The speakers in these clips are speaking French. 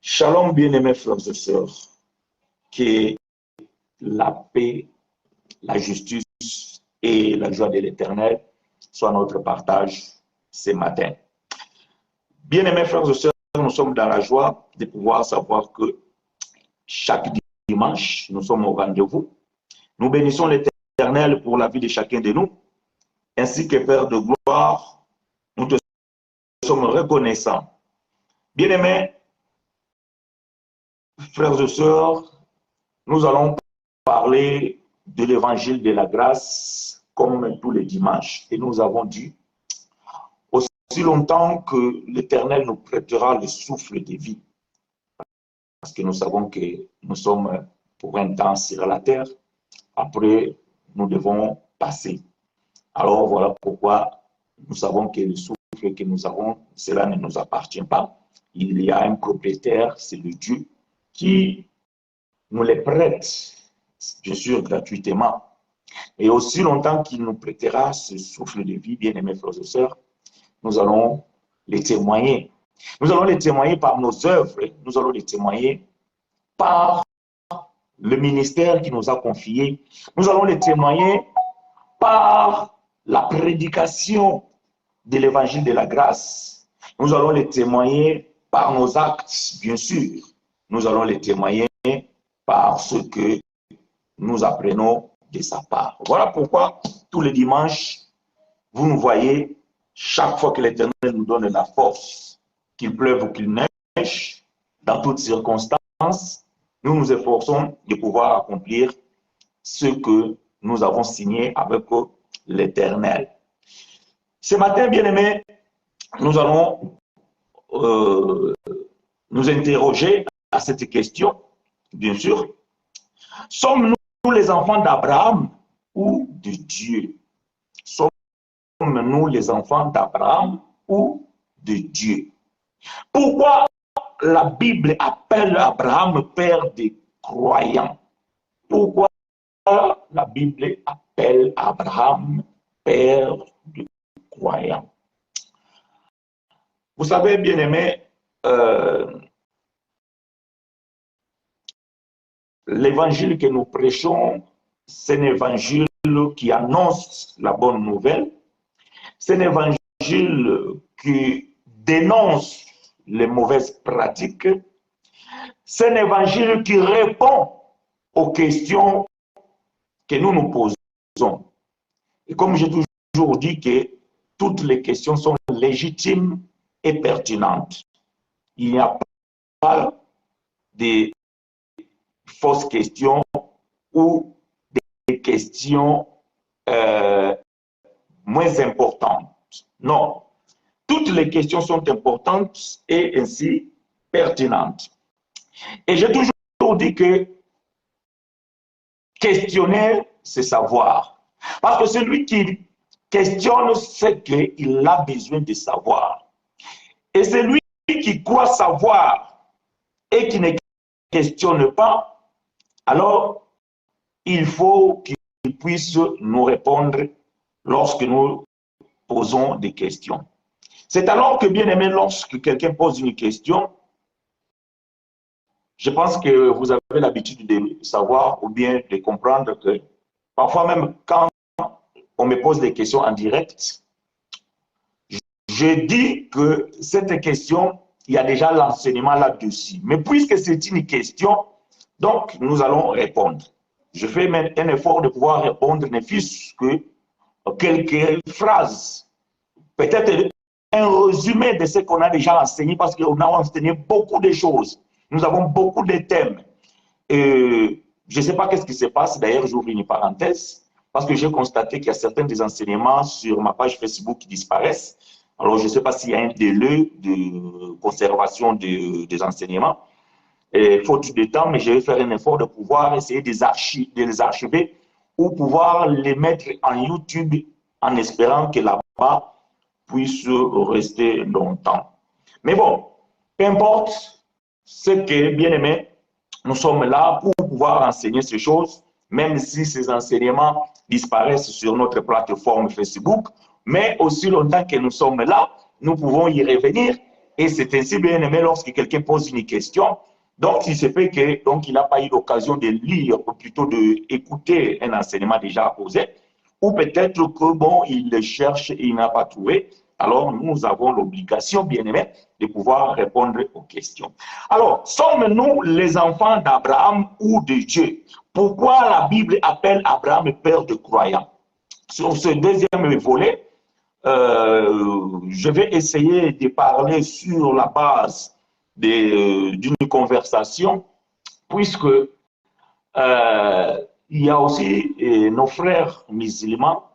Shalom, bien-aimés frères et sœurs, que la paix, la justice et la joie de l'Éternel soient notre partage ce matin. Bien-aimés frères et sœurs, nous sommes dans la joie de pouvoir savoir que chaque dimanche, nous sommes au rendez-vous. Nous bénissons l'Éternel pour la vie de chacun de nous, ainsi que Père de gloire, nous te sommes reconnaissants. Bien-aimés frères et sœurs, nous allons parler de l'évangile de la grâce comme tous les dimanches. Et nous avons dit, aussi longtemps que l'Éternel nous prêtera le souffle de vie, parce que nous savons que nous sommes pour un temps sur la terre, après nous devons passer. Alors voilà pourquoi nous savons que le souffle que nous avons, cela ne nous appartient pas. Il y a un propriétaire, c'est le Dieu, qui nous les prête, bien sûr, gratuitement. Et aussi longtemps qu'il nous prêtera ce souffle de vie, bien-aimés frères et sœurs, nous allons les témoigner. Nous allons les témoigner par nos œuvres, nous allons les témoigner par le ministère qui nous a confié. Nous allons les témoigner par la prédication de l'évangile de la grâce. Nous allons les témoigner par nos actes, bien sûr. Nous allons les témoigner par ce que nous apprenons de sa part. Voilà pourquoi tous les dimanches, vous nous voyez, chaque fois que l'Éternel nous donne la force, qu'il pleuve ou qu'il neige, dans toutes circonstances, nous nous efforçons de pouvoir accomplir ce que nous avons signé avec l'Éternel. Ce matin, bien-aimés, nous allons nous interroger à cette question, bien sûr. Sommes-nous les enfants d'Abraham ou de Dieu? Sommes-nous les enfants d'Abraham ou de Dieu? Pourquoi la Bible appelle Abraham père des croyants? Pourquoi la Bible appelle Abraham père des croyants? Vous savez, bien-aimés, l'évangile que nous prêchons, c'est un évangile qui annonce la bonne nouvelle. C'est un évangile qui dénonce les mauvaises pratiques. C'est un évangile qui répond aux questions que nous nous posons. Et comme j'ai toujours dit que toutes les questions sont légitimes et pertinentes. Il n'y a pas de fausses questions ou des questions moins importantes. Non, toutes les questions sont importantes et ainsi pertinentes. Et j'ai toujours dit que questionner, c'est savoir. Parce que celui qui questionne, c'est qu'il a besoin de savoir. Et celui qui croit savoir et qui ne questionne pas, alors il faut qu'il puisse nous répondre lorsque nous posons des questions. C'est alors que, bien aimé, lorsque quelqu'un pose une question, je pense que vous avez l'habitude de savoir ou bien de comprendre que parfois même quand on me pose des questions en direct, je dis que cette question, il y a déjà l'enseignement là-dessus. Mais puisque c'est une question, donc nous allons répondre. Je fais même un effort de pouvoir répondre, ne fût-ce que quelques phrases. Peut-être un résumé de ce qu'on a déjà enseigné, parce qu'on a enseigné beaucoup de choses. Nous avons beaucoup de thèmes. Je ne sais pas qu'est-ce qui se passe, d'ailleurs j'ouvre une parenthèse, parce que j'ai constaté qu'il y a certains des enseignements sur ma page Facebook qui disparaissent. Alors je ne sais pas s'il y a un délai de conservation des enseignements, faute de temps, mais je vais faire un effort de pouvoir essayer de les archiver ou pouvoir les mettre en YouTube en espérant que là-bas puisse rester longtemps. Mais bon, peu importe ce que, bien aimé, nous sommes là pour pouvoir enseigner ces choses, même si ces enseignements disparaissent sur notre plateforme Facebook, mais aussi longtemps que nous sommes là, nous pouvons y revenir Et c'est ainsi, bien aimé, lorsque quelqu'un pose une question, donc il se fait que donc il n'a pas eu l'occasion de lire, ou plutôt d'écouter un enseignement déjà posé, ou peut-être que bon, il le cherche et il n'a pas trouvé. Alors nous avons l'obligation, bien aimé, de pouvoir répondre aux questions. Alors, sommes-nous les enfants d'Abraham ou de Dieu? Pourquoi la Bible appelle Abraham père de croyants? Sur ce deuxième volet, je vais essayer de parler sur la base d'une conversation, puisque il y a aussi nos frères musulmans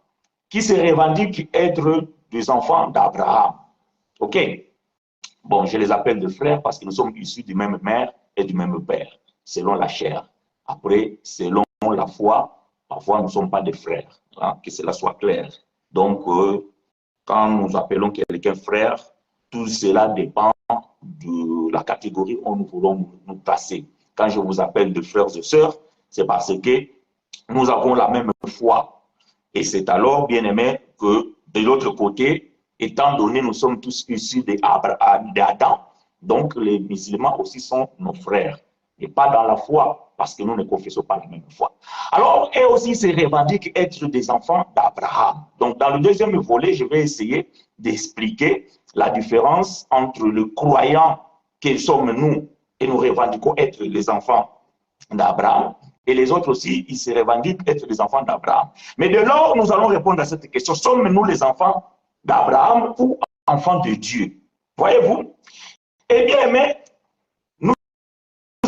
qui se revendiquent être des enfants d'Abraham. OK? Bon, je les appelle des frères parce que nous sommes issus du même mère et du même père, selon la chair. Après, selon la foi, parfois nous ne sommes pas des frères, hein, que cela soit clair. Donc, quand nous appelons quelqu'un frère, tout cela dépend de la catégorie où nous voulons nous placer. Quand je vous appelle de frères et sœurs, c'est parce que nous avons la même foi. Et c'est alors, bien aimé, que de l'autre côté, étant donné nous sommes tous issus d'Adam, donc les musulmans aussi sont nos frères. Et pas dans la foi, parce que nous ne confessons pas la même foi. Alors, eux aussi se revendiquent être des enfants d'Abraham. Donc, dans le deuxième volet, je vais essayer d'expliquer la différence entre le croyant que sommes nous et nous revendiquons être les enfants d'Abraham, et les autres aussi, ils se revendiquent être les enfants d'Abraham. Mais de lors, nous allons répondre à cette question. Sommes-nous les enfants d'Abraham ou enfants de Dieu? Voyez-vous? Eh bien, mais nous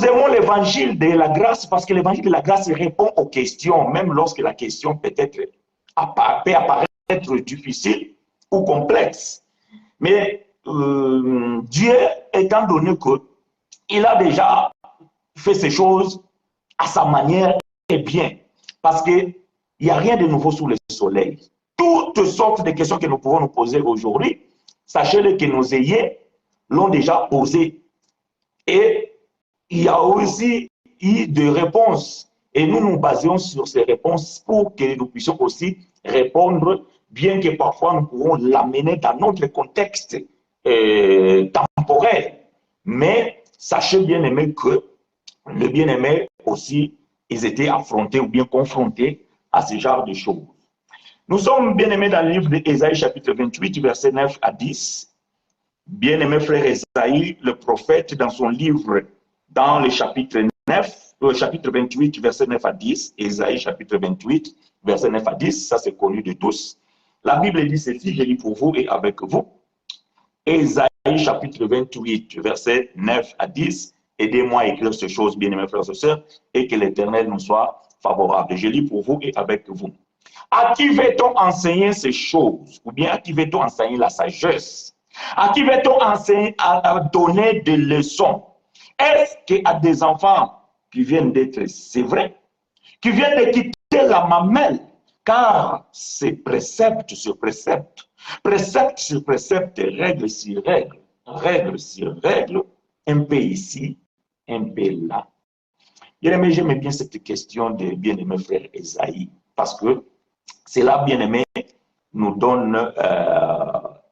aimons l'évangile de la grâce parce que l'évangile de la grâce répond aux questions, même lorsque la question peut-être peut apparaître difficile ou complexe. Mais Dieu, étant donné qu'il a déjà fait ces choses à sa manière et bien, parce qu'il n'y a rien de nouveau sous le soleil. Toutes sortes de questions que nous pouvons nous poser aujourd'hui, sachez-le que nos aïeux l'ont déjà posé. Et il y a aussi eu des réponses. Et nous nous basons sur ces réponses pour que nous puissions aussi répondre, bien que parfois nous pouvons l'amener dans notre contexte temporel. Mais sachez bien aimé que le bien-aimé aussi, ils étaient affrontés ou bien confrontés à ce genre de choses. Nous sommes bien-aimés dans le livre d'Ésaïe, chapitre 28, versets 9 à 10. Bien-aimé frère Ésaïe, le prophète, dans son livre, dans le chapitre 28, verset 9 à 10, Ésaïe, chapitre 28, verset 9 à 10, ça c'est connu de tous. La Bible dit ceci, je lis pour vous et avec vous. Ésaïe, chapitre 28, verset 9 à 10. Aidez-moi à écrire ces choses, bien-aimés frères et sœurs, et que l'Éternel nous soit favorable. Je lis pour vous et avec vous. À qui va-t-on enseigner ces choses? Ou bien à qui va-t-on enseigner la sagesse? À qui va-t-on enseigner à donner des leçons? Est-ce qu'à des enfants qui viennent d'être, c'est vrai, qui viennent de quitter la mamelle? Car c'est précepte sur précepte, précepte sur précepte, règle sur règle, règle sur règle, un peu ici, un peu là. Bien-aimé, j'aime bien cette question de bien-aimé frère Ésaïe, parce que cela, bien-aimé, nous donne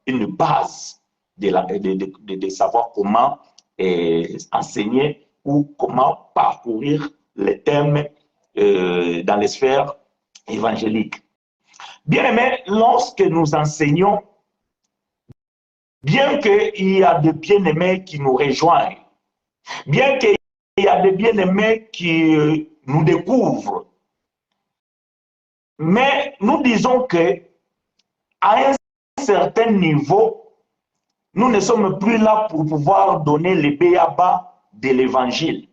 une base de savoir comment enseigner ou comment parcourir les thèmes dans les sphères évangéliques. Bien-aimé, lorsque nous enseignons, bien qu'il y a des bien-aimés qui nous rejoignent, bien qu'il y a des bien-aimés qui nous découvrent, mais nous disons que à un certain niveau, nous ne sommes plus là pour pouvoir donner les béaba de l'évangile.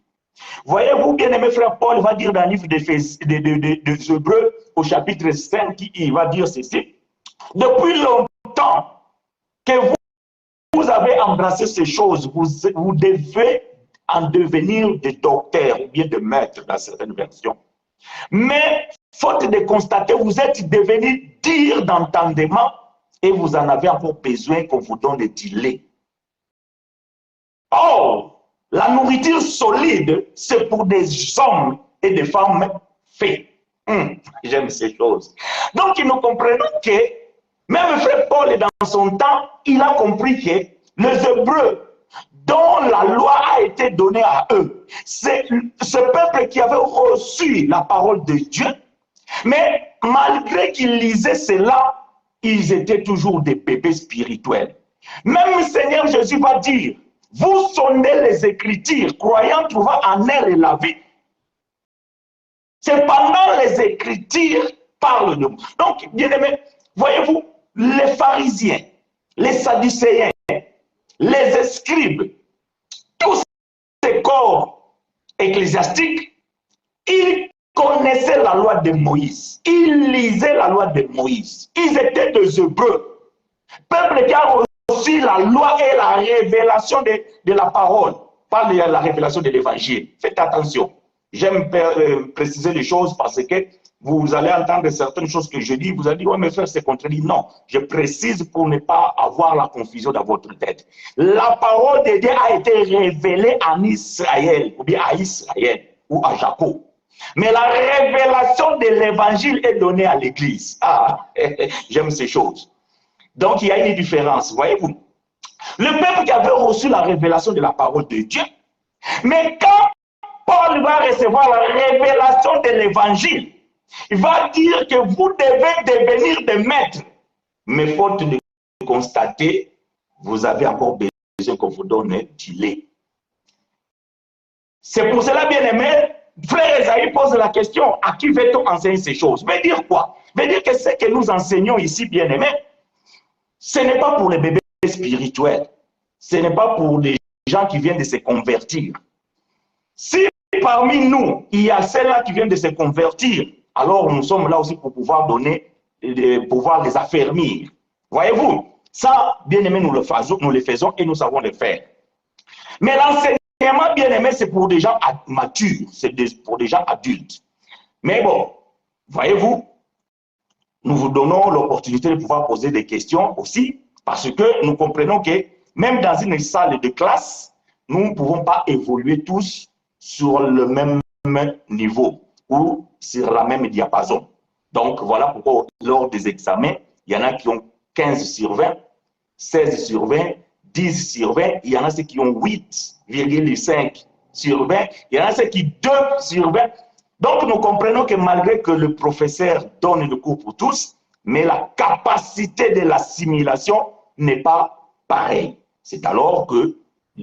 Voyez-vous, bien-aimé frère Paul va dire dans le livre des Hébreux, au chapitre 5, il va dire ceci. Depuis longtemps que vous avez embrassé ces choses, vous devez en devenir des docteurs ou bien des maîtres dans certaines versions. Mais, faute de constater, vous êtes devenus dires d'entendement et vous en avez encore besoin qu'on vous donne du lait. Or, la nourriture solide, c'est pour des hommes et des femmes faits. J'aime ces choses. Donc, nous comprenons que même frère Paul, dans son temps, il a compris que les Hébreux, dont la loi a été donnée à eux, c'est ce peuple qui avait reçu la parole de Dieu, mais malgré qu'ils lisaient cela, ils étaient toujours des bébés spirituels. Même le Seigneur Jésus va dire, vous sondez les Écritures, croyant trouver en elles la vie. C'est pendant les Écritures parlent de vous. Donc, bien aimés, voyez-vous, les pharisiens, les sadducéens, les scribes, tous ces corps ecclésiastiques, ils connaissaient la loi de Moïse. Ils lisaient la loi de Moïse. Ils étaient des Hébreux. Peuple qui a reçu la loi et la révélation de la parole. Pas de la révélation de l'évangile. Faites attention. J'aime préciser les choses parce que vous allez entendre certaines choses que je dis. Vous allez dire, ouais, mais frère, c'est contredit. Non, je précise pour ne pas avoir la confusion dans votre tête. La parole de Dieu a été révélée en Israël, ou bien à Israël, ou à Jacob. Mais la révélation de l'évangile est donnée à l'église. Ah, j'aime ces choses. Donc, il y a une différence, voyez-vous. Le peuple qui avait reçu la révélation de la parole de Dieu, mais quand Paul va recevoir la révélation de l'évangile, il va dire que vous devez devenir des maîtres. Mais faute de constater, vous avez encore besoin qu'on vous donne du lait. C'est pour cela, bien aimé, frère Esaïe pose la question, à qui veut-on enseigner ces choses? Veut dire quoi? Veut dire que ce que nous enseignons ici, bien aimé, ce n'est pas pour les bébés spirituels. Ce n'est pas pour les gens qui viennent de se convertir. Si parmi nous, il y a ceux-là qui viennent de se convertir, alors nous sommes là aussi pour pouvoir donner, pouvoir les affermir. Voyez-vous, ça, bien aimé, nous le faisons et nous savons le faire. Mais l'enseignement, bien aimé, c'est pour des gens matures, c'est pour des gens adultes. Mais bon, voyez-vous, nous vous donnons l'opportunité de pouvoir poser des questions aussi, parce que nous comprenons que même dans une salle de classe, nous ne pouvons pas évoluer tous sur le même niveau ou sur la même diapason. Donc, voilà pourquoi lors des examens, il y en a qui ont 15 sur 20, 16 sur 20, 10 sur 20, il y en a ceux qui ont 8,5 sur 20, il y en a ceux qui 2 sur 20. Donc, nous comprenons que malgré que le professeur donne le cours pour tous, mais la capacité de l'assimilation n'est pas pareille. C'est alors que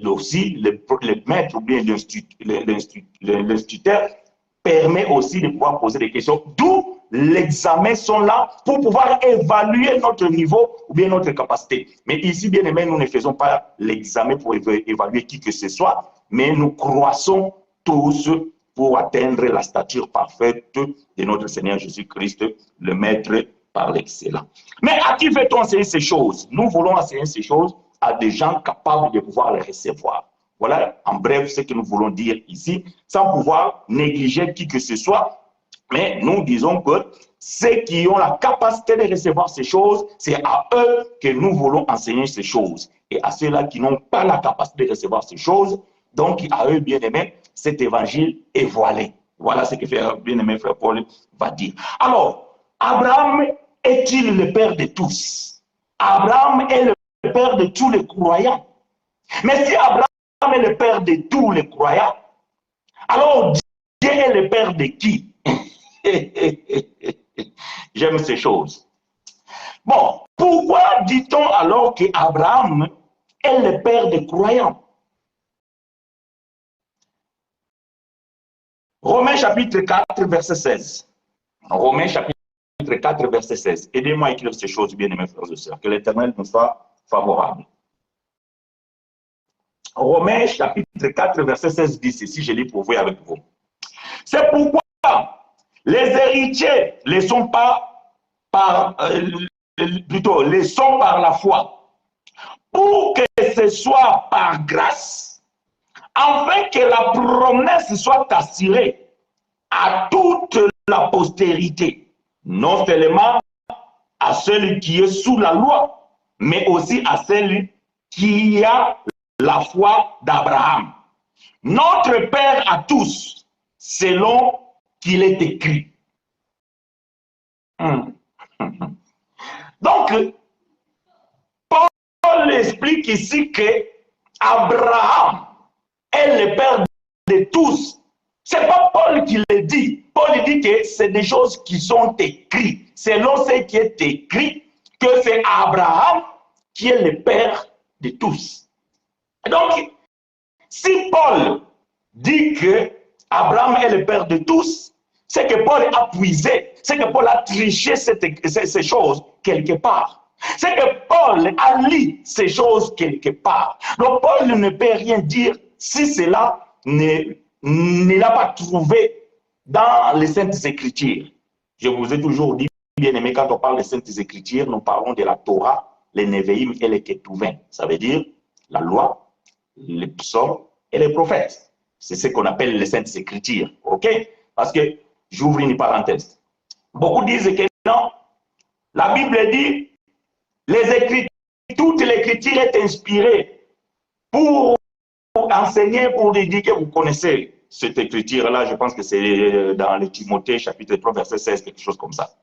aussi le maître ou bien l'instituteur permet aussi de pouvoir poser des questions. D'où l'examen sont là pour pouvoir évaluer notre niveau ou bien notre capacité. Mais ici, bien aimé, nous ne faisons pas l'examen pour évaluer qui que ce soit, mais nous croissons tous pour atteindre la stature parfaite de notre Seigneur Jésus-Christ, le Maître par l'excellence. Mais à qui veut-on enseigner ces choses? Nous voulons enseigner ces choses à des gens capables de pouvoir les recevoir. Voilà en bref ce que nous voulons dire ici, sans pouvoir négliger qui que ce soit. Mais nous disons que ceux qui ont la capacité de recevoir ces choses, c'est à eux que nous voulons enseigner ces choses. Et à ceux-là qui n'ont pas la capacité de recevoir ces choses, donc à eux, bien aimés, cet évangile est voilé. Voilà ce que bien aimé frère Paul va dire. Alors, Abraham est-il le père de tous? Abraham est le père de tous les croyants. Mais si Abraham est le père de tous les croyants, alors Dieu est le père de qui? J'aime ces choses. Bon, pourquoi dit-on alors qu'Abraham est le père des croyants? Romains chapitre 4, verset 16. Romains chapitre 4, verset 16. Aidez-moi à écrire ces choses, bien aimés frères et sœurs, que l'Éternel nous soit favorable. Romains chapitre 4, verset 16 dit ceci, je lis pour vous et avec vous. C'est pourquoi les héritiers ne sont pas par, plutôt, les sont par la foi, pour que ce soit par grâce, afin que la promesse soit assurée à toute la postérité, non seulement à celui qui est sous la loi, mais aussi à celui qui a la foi d'Abraham, notre Père à tous, selon qu'il est écrit. Donc, Paul Paul explique ici que Abraham est le père de tous. Ce n'est pas Paul qui le dit. Paul dit que c'est des choses qui sont écrites. Selon ce qui est écrit, que c'est Abraham qui est le père de tous. Et donc, si Paul dit que Abraham est le père de tous, c'est que Paul a puisé, c'est que Paul a triché ces choses quelque part. C'est que Paul a lu ces choses quelque part. Donc Paul ne peut rien dire si cela ne l'a pas trouvé dans les Saintes Écritures. Je vous ai toujours dit, bien aimé, quand on parle des Saintes Écritures, nous parlons de la Torah, les Nevi'im et les Ketuvim. Ça veut dire la loi, les psaumes et les prophètes. C'est ce qu'on appelle les Saintes Écritures. OK? Parce que, j'ouvre une parenthèse. Beaucoup disent que non, la Bible dit, toute l'écriture est inspirée pour enseigner, pour dire que vous connaissez cette écriture-là. Je pense que c'est dans le Timothée, chapitre 3, verset 16, quelque chose comme ça.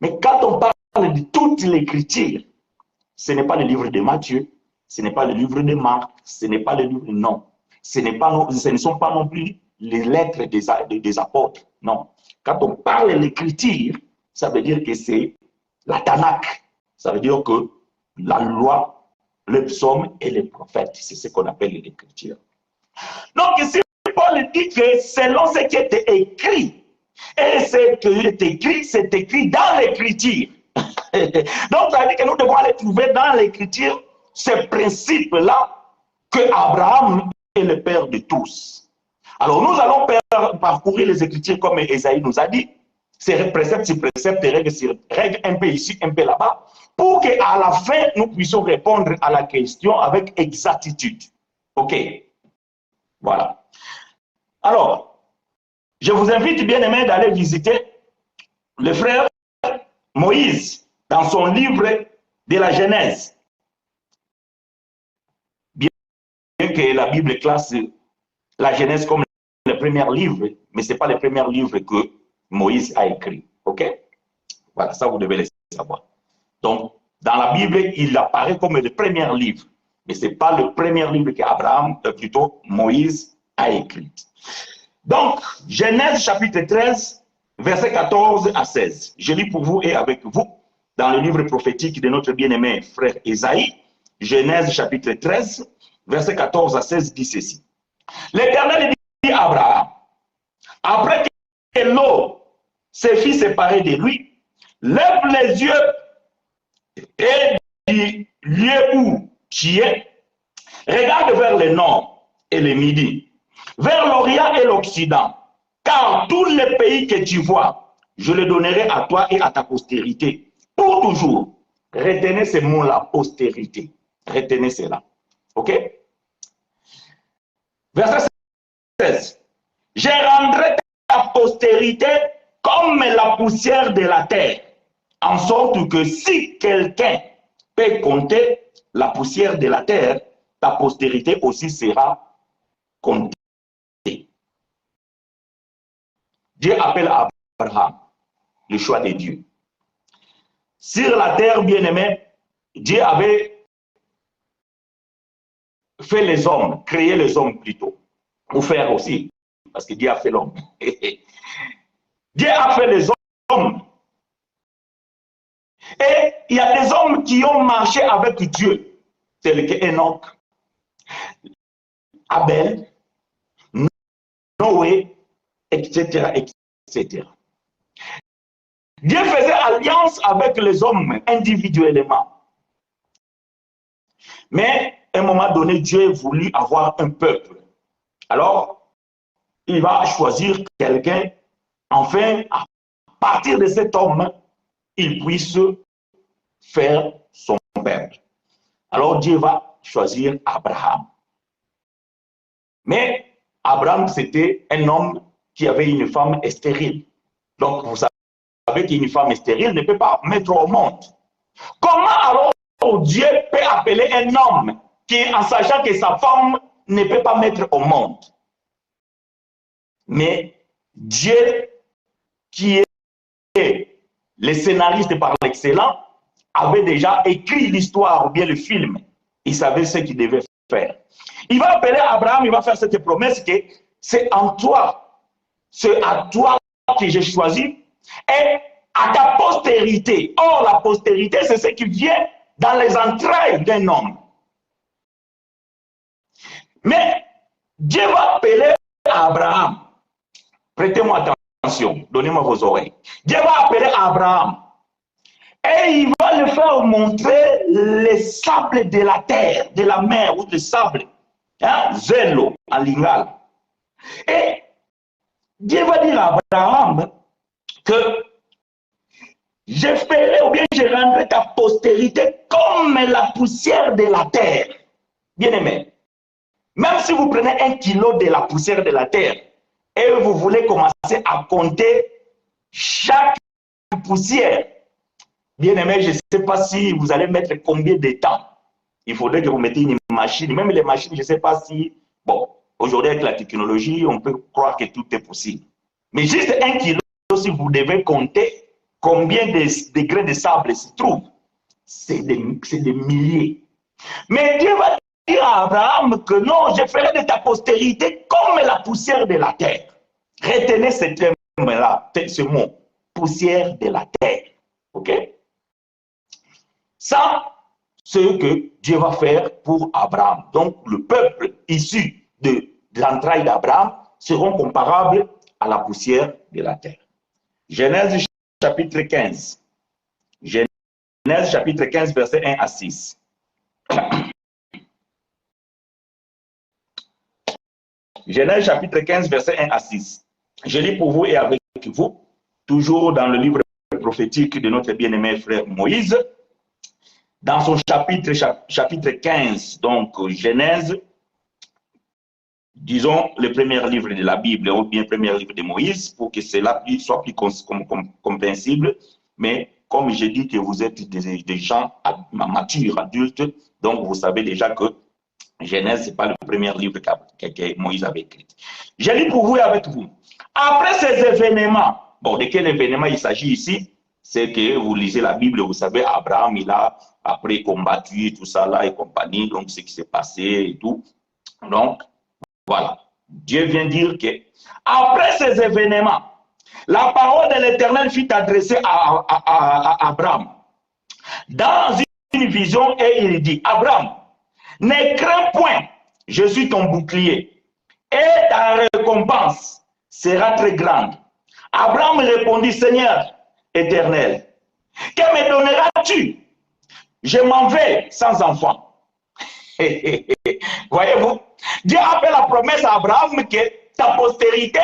Mais quand on parle de toute l'écriture, ce n'est pas le livre de Matthieu, ce n'est pas le livre de Marc, ce n'est pas le livre, non. Ce ne sont pas non plus les lettres des apôtres, non. Quand on parle de l'écriture, ça veut dire que c'est la Tanakh. Ça veut dire que la loi, le psaume et les prophètes, c'est ce qu'on appelle l'écriture. Donc ici, Paul dit que selon ce qui est écrit, et ce qui est écrit, c'est écrit dans l'écriture. Donc ça veut dire que nous devons aller trouver dans l'écriture ce principe-là que Abraham est le père de tous. Alors nous allons parcourir les écritures comme Esaïe nous a dit, c'est précepte sur précepte, règle sur règle, un peu ici, un peu là-bas, pour qu'à la fin, nous puissions répondre à la question avec exactitude. OK? Voilà. Alors, je vous invite, bien aimé, d'aller visiter le frère Moïse dans son livre de la Genèse. Bien que la Bible classe la Genèse comme le premier livre, mais ce n'est pas le premier livre que Moïse a écrit. OK? Voilà, ça vous devez le savoir. Donc, dans la Bible, il apparaît comme le premier livre, mais ce n'est pas le premier livre qu'Abraham, plutôt Moïse, a écrit. Donc, Genèse chapitre 13, versets 14 à 16. Je lis pour vous et avec vous, dans le livre prophétique de notre bien-aimé frère Esaïe, Genèse chapitre 13, versets 14 à 16 dit ceci. L'Éternel dit à Abraham, après que l'eau se fit séparer de lui, lève les yeux et du lieu où tu es, regarde vers le nord et le midi, vers l'Orient et l'Occident, car tous les pays que tu vois, je les donnerai à toi et à ta postérité, pour toujours. Retenez ce mot-là, postérité. Retenez cela. OK? Verset 16. Je rendrai ta postérité comme la poussière de la terre, en sorte que si quelqu'un peut compter la poussière de la terre, ta postérité aussi sera comptée. Dieu appelle Abraham, le choix de Dieu. Sur la terre, bien-aimé, Dieu avait fait les hommes, créé les hommes plutôt, ou faire aussi, parce que Dieu a fait l'homme. Dieu a fait les hommes. Et il y a des hommes qui ont marché avec Dieu, tels que Enoch, Abel, Noé, etc., etc. Dieu faisait alliance avec les hommes individuellement. Mais à un moment donné, Dieu voulut avoir un peuple. Alors, il va choisir quelqu'un, enfin, à partir de cet homme, il puisse faire son peuple. Alors Dieu va choisir Abraham. Mais Abraham, c'était un homme qui avait une femme stérile. Donc, vous savez qu'une femme stérile ne peut pas mettre au monde. Comment alors Dieu peut appeler un homme qui, en sachant que sa femme ne peut pas mettre au monde? Mais Dieu, qui est le scénariste par l'excellence, avait déjà écrit l'histoire ou bien le film Il savait ce qu'il devait faire. Il va appeler Abraham, il va faire cette promesse que c'est en toi, c'est à toi que j'ai choisi et à ta postérité. Or, la postérité, c'est ce qui vient dans les entrailles d'un homme. Mais Dieu va appeler Abraham. Prêtez-moi attention, donnez-moi vos oreilles. Dieu va appeler Abraham. Et il va le faire montrer les sables de la terre, de la mer ou des sables. Hein? Zélo, en lingala. Et Dieu va dire à Abraham que je ferai ou bien je rendrai ta postérité comme la poussière de la terre. Bien aimé. Même si vous prenez 1 kilo de la poussière de la terre et vous voulez commencer à compter chaque poussière, bien aimé, je ne sais pas si vous allez mettre combien de temps. Il faudrait que vous mettiez une machine. Même les machines, je ne sais pas si... Bon, aujourd'hui avec la technologie, on peut croire que tout est possible. Mais juste 1 kilo, si vous devez compter combien de degrés de sable se trouve, c'est des milliers. Mais Dieu va dire à Abraham que non, je ferai de ta postérité comme la poussière de la terre. Retenez ce terme-là, ce mot, poussière de la terre. OK? Ça, c'est ce que Dieu va faire pour Abraham. Donc, le peuple issu de l'entraille d'Abraham seront comparables à la poussière de la terre. Genèse chapitre 15. Genèse chapitre 15, verset 1 à 6. Genèse chapitre 15, verset 1 à 6. Je lis pour vous et avec vous, toujours dans le livre prophétique de notre bien-aimé frère Moïse, dans son chapitre 15, donc Genèse, disons le premier livre de la Bible, ou bien le premier livre de Moïse, pour que cela soit plus compréhensible. Mais comme j'ai dit que vous êtes des gens matures, adultes, donc vous savez déjà que Genèse, ce n'est pas le premier livre que Moïse avait écrit. Je lis pour vous et avec vous. Après ces événements, bon, de quel événement il s'agit ici? C'est que vous lisez la Bible, vous savez, Abraham, il a après combattu tout ça là et compagnie, donc ce qui s'est passé et tout. Donc, voilà. Dieu vient dire que après ces événements, la parole de l'Éternel fut adressée à Abraham dans une vision et il dit, Abraham, ne crains point, je suis ton bouclier et ta récompense sera très grande. Abraham répondit, Seigneur éternel, que me donneras-tu? Je m'en vais sans enfant. Voyez-vous, Dieu a fait la promesse à Abraham que ta postérité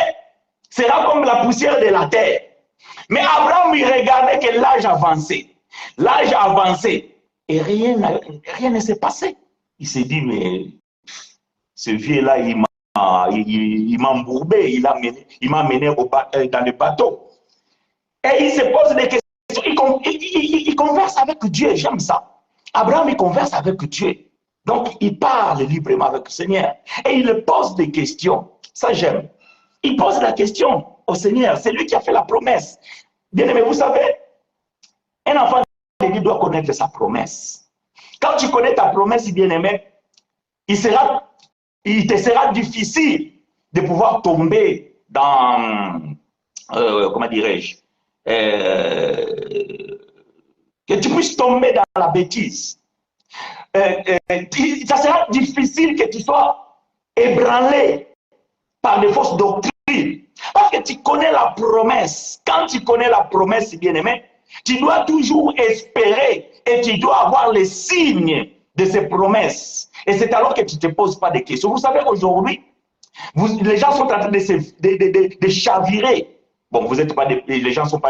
sera comme la poussière de la terre. Mais Abraham, il regardait que l'âge avançait. L'âge avançait et rien ne s'est passé. Il s'est dit, mais ce vieux-là, il m'a embourbé, il m'a mené dans le bateau. Et il se pose des questions, il converse avec Dieu, j'aime ça. Abraham, il converse avec Dieu. Donc, il parle librement avec le Seigneur. Et il pose des questions. Ça, j'aime. Il pose la question au Seigneur. C'est lui qui a fait la promesse. Bien-aimé, vous savez, un enfant de Dieu doit connaître sa promesse. Quand tu connais ta promesse, bien-aimé, il te sera difficile de pouvoir tomber dans, comment dirais-je, que tu puisses tomber dans la bêtise. Ça sera difficile que tu sois ébranlé par des fausses doctrines. Parce que tu connais la promesse. Quand tu connais la promesse, bien-aimé, tu dois toujours espérer et tu dois avoir les signes de ces promesses. Et c'est alors que tu ne te poses pas de questions. Vous savez, aujourd'hui, les gens sont en train de chavirer. Bon, vous êtes pas les gens ne sont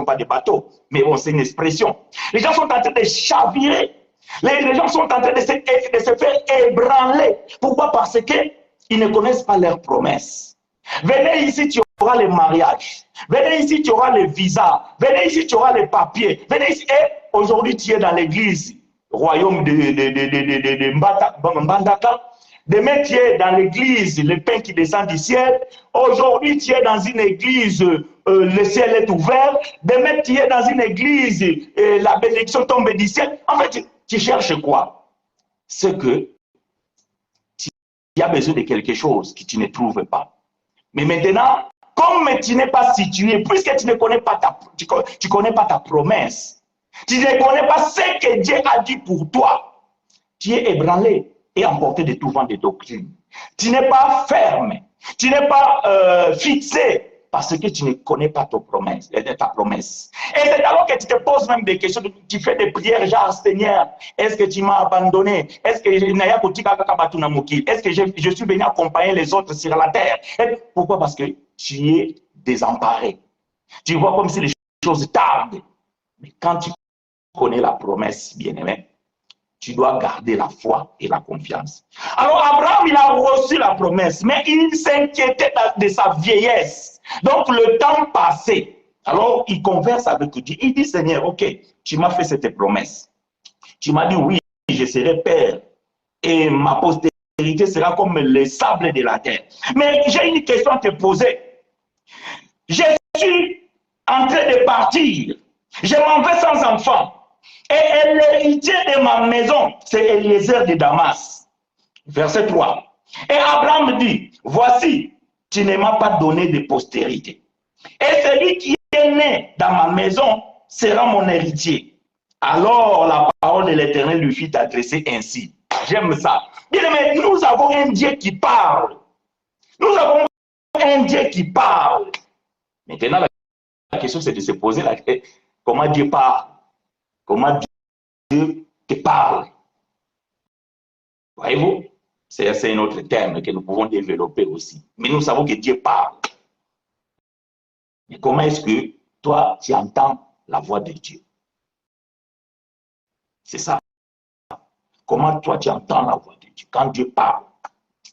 pas des bateaux, mais bon, c'est une expression. Les gens sont en train de chavirer. Les gens sont en train de se faire ébranler. Pourquoi? Parce qu'ils ne connaissent pas leurs promesses. Venez ici, tu auras les mariages. Venez ici, tu auras les visas. Venez ici, tu auras les papiers. Venez ici. Et aujourd'hui, tu es dans l'église, royaume de Mbandaka. Demain, tu es dans l'église, le pain qui descend du ciel. Aujourd'hui, tu es dans une église, le ciel est ouvert. Demain, tu es dans une église, la bénédiction tombe du ciel. En fait, tu cherches quoi? c'est que tu as besoin de quelque chose que tu ne trouves pas. Mais maintenant, comme tu n'es pas situé, puisque tu ne connais pas tu connais pas ta promesse, tu ne connais pas ce que Dieu a dit pour toi, tu es ébranlé et emporté de tout vent de doctrine. Tu n'es pas ferme, tu n'es pas fixé parce que tu ne connais pas ta promesse. Et c'est alors que tu te poses même des questions, tu fais des prières genre Seigneur, est-ce que tu m'as abandonné? Est-ce que je suis venu accompagner les autres sur la terre? Et pourquoi? Parce que tu es désemparé. Tu vois comme si les choses tardent. Mais quand tu connais la promesse, bien-aimé, tu dois garder la foi et la confiance. Alors Abraham, il a reçu la promesse, mais il s'inquiétait de sa vieillesse. Donc le temps passait. Alors il converse avec Dieu. Il dit, Seigneur, ok, tu m'as fait cette promesse. Tu m'as dit, oui, je serai père et ma postérité sera comme le sable de la terre. Mais j'ai une question à te poser. Je suis en train de partir. Je m'en vais sans enfant. Et l'héritier de ma maison, c'est Eliezer de Damas. Verset 3. Et Abraham dit, voici, tu ne m'as pas donné de postérité. Et celui qui est né dans ma maison sera mon héritier. Alors la parole de l'Éternel lui fit adresser ainsi. J'aime ça. Bien aimé, nous avons un Dieu qui parle. Nous avons un Dieu qui parle. Maintenant, la question c'est de se poser comment Dieu parle. Comment Dieu te parle. Voyez-vous? C'est un autre terme que nous pouvons développer aussi. Mais nous savons que Dieu parle. Mais comment est-ce que toi, tu entends la voix de Dieu? C'est ça. Comment toi, tu entends la voix de Dieu quand Dieu parle?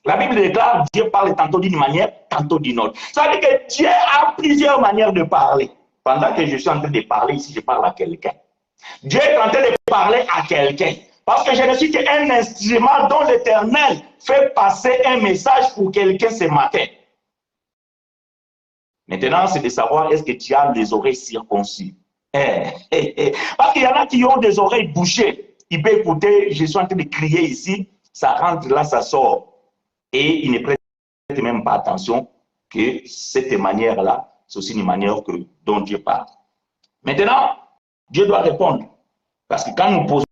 La Bible déclare Dieu parle tantôt d'une manière, tantôt d'une autre. Ça veut dire que Dieu a plusieurs manières de parler. Pendant que je suis en train de parler ici, je parle à quelqu'un. Dieu est en train de parler à quelqu'un. Parce que je ne suis qu'un instrument dont l'Éternel fait passer un message pour quelqu'un ce matin. Maintenant, c'est de savoir est-ce que tu as les oreilles circoncis. Parce qu'il y en a qui ont des oreilles bouchées. Il peut écouter, je suis en train de crier ici, ça rentre là, ça sort. Et il ne prête même pas attention que cette manière-là, c'est aussi une manière dont Dieu parle. Maintenant, Dieu doit répondre. Parce que quand nous posons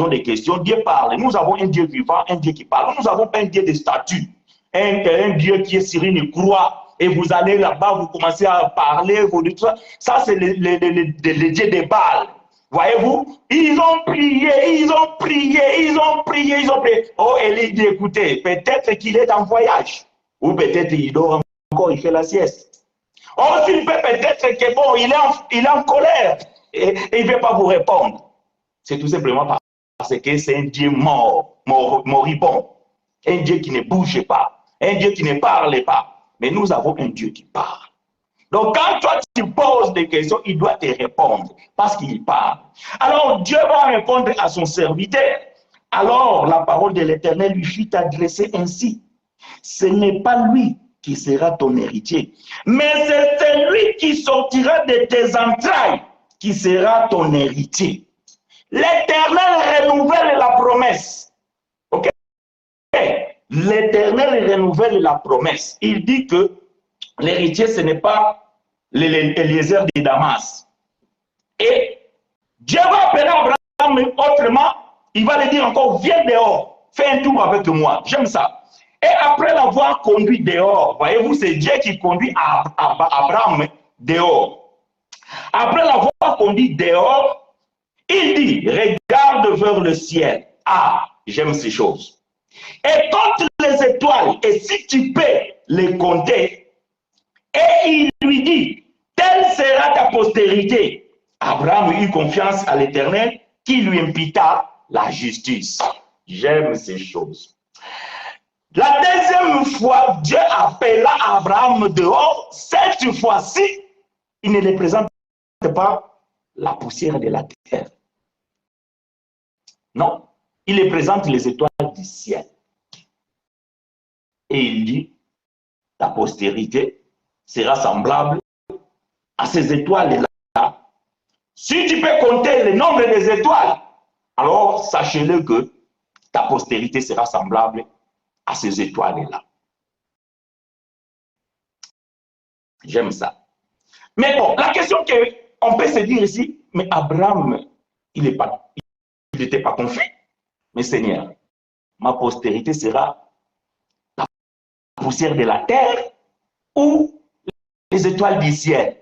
des questions, Dieu parle. Nous avons un Dieu vivant, un Dieu qui parle. Nous n'avons pas un Dieu de statue. Un Dieu qui est sur une croix. Et vous allez là-bas, vous commencez à parler. Tout ça, ça c'est le Dieu des Baals. Voyez-vous, ils ont prié, ils ont prié, ils ont prié, ils ont prié. Oh, Élie dit, écoutez, peut-être qu'il est en voyage. Ou peut-être qu'il dort encore, il fait la sieste. Oh, s'il peut peut-être que bon, il est en colère. Et il ne veut pas vous répondre. C'est tout simplement parce que c'est un Dieu moribond. Un Dieu qui ne bouge pas. Un Dieu qui ne parle pas. Mais nous avons un Dieu qui parle. Donc quand toi tu poses des questions, il doit te répondre parce qu'il parle. Alors Dieu va répondre à son serviteur. Alors la parole de l'Éternel lui fut adressée ainsi. Ce n'est pas lui qui sera ton héritier, mais c'est celui qui sortira de tes entrailles qui sera ton héritier. L'Éternel renouvelle la promesse. Ok? L'Éternel renouvelle la promesse. Il dit que l'héritier, ce n'est pas Eliezer de Damas. Et Dieu va appeler Abraham autrement. Il va lui dire encore, viens dehors, fais un tour avec moi. J'aime ça. Et après l'avoir conduit dehors, voyez-vous, c'est Dieu qui conduit Abraham dehors. Après l'avoir conduit dehors, il dit, regarde vers le ciel. Ah, j'aime ces choses. Et compte les étoiles, et si tu peux les compter. Et il lui dit, telle sera ta postérité. Abraham eut confiance à l'Éternel qui lui impita la justice. J'aime ces choses. La deuxième fois, Dieu appela Abraham dehors. Cette fois-ci, il ne lui présente pas la poussière de la terre. Non, il lui présente les étoiles du ciel. Et il dit, ta postérité sera semblable à ces étoiles-là. Si tu peux compter le nombre des étoiles, alors sachez-le que ta postérité sera semblable à ces étoiles-là. J'aime ça. Mais bon, la question qu'on peut se dire ici, mais Abraham, il n'était pas confus. Mais Seigneur, ma postérité sera la poussière de la terre ou les étoiles du ciel.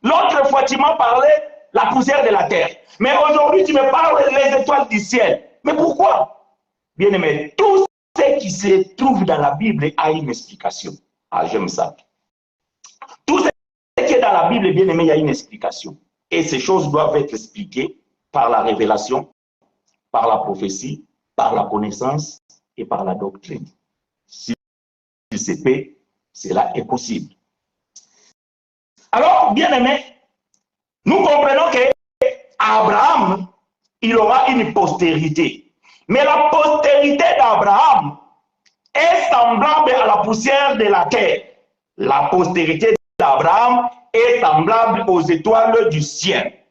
L'autre fois, tu m'as parlé la poussière de la terre. Mais aujourd'hui, tu me parles les étoiles du ciel. Mais pourquoi? Bien aimé, tout ce qui se trouve dans la Bible a une explication. Ah, j'aime ça. Tout ce qui est dans la Bible, bien aimé, il y a une explication. Et ces choses doivent être expliquées par la révélation, par la prophétie, par la connaissance et par la doctrine. Si c'est fait, cela est possible. Alors, bien aimé, nous comprenons que Abraham, il aura une postérité. Mais la postérité d'Abraham est semblable à la poussière de la terre. La postérité d'Abraham est semblable aux étoiles du ciel.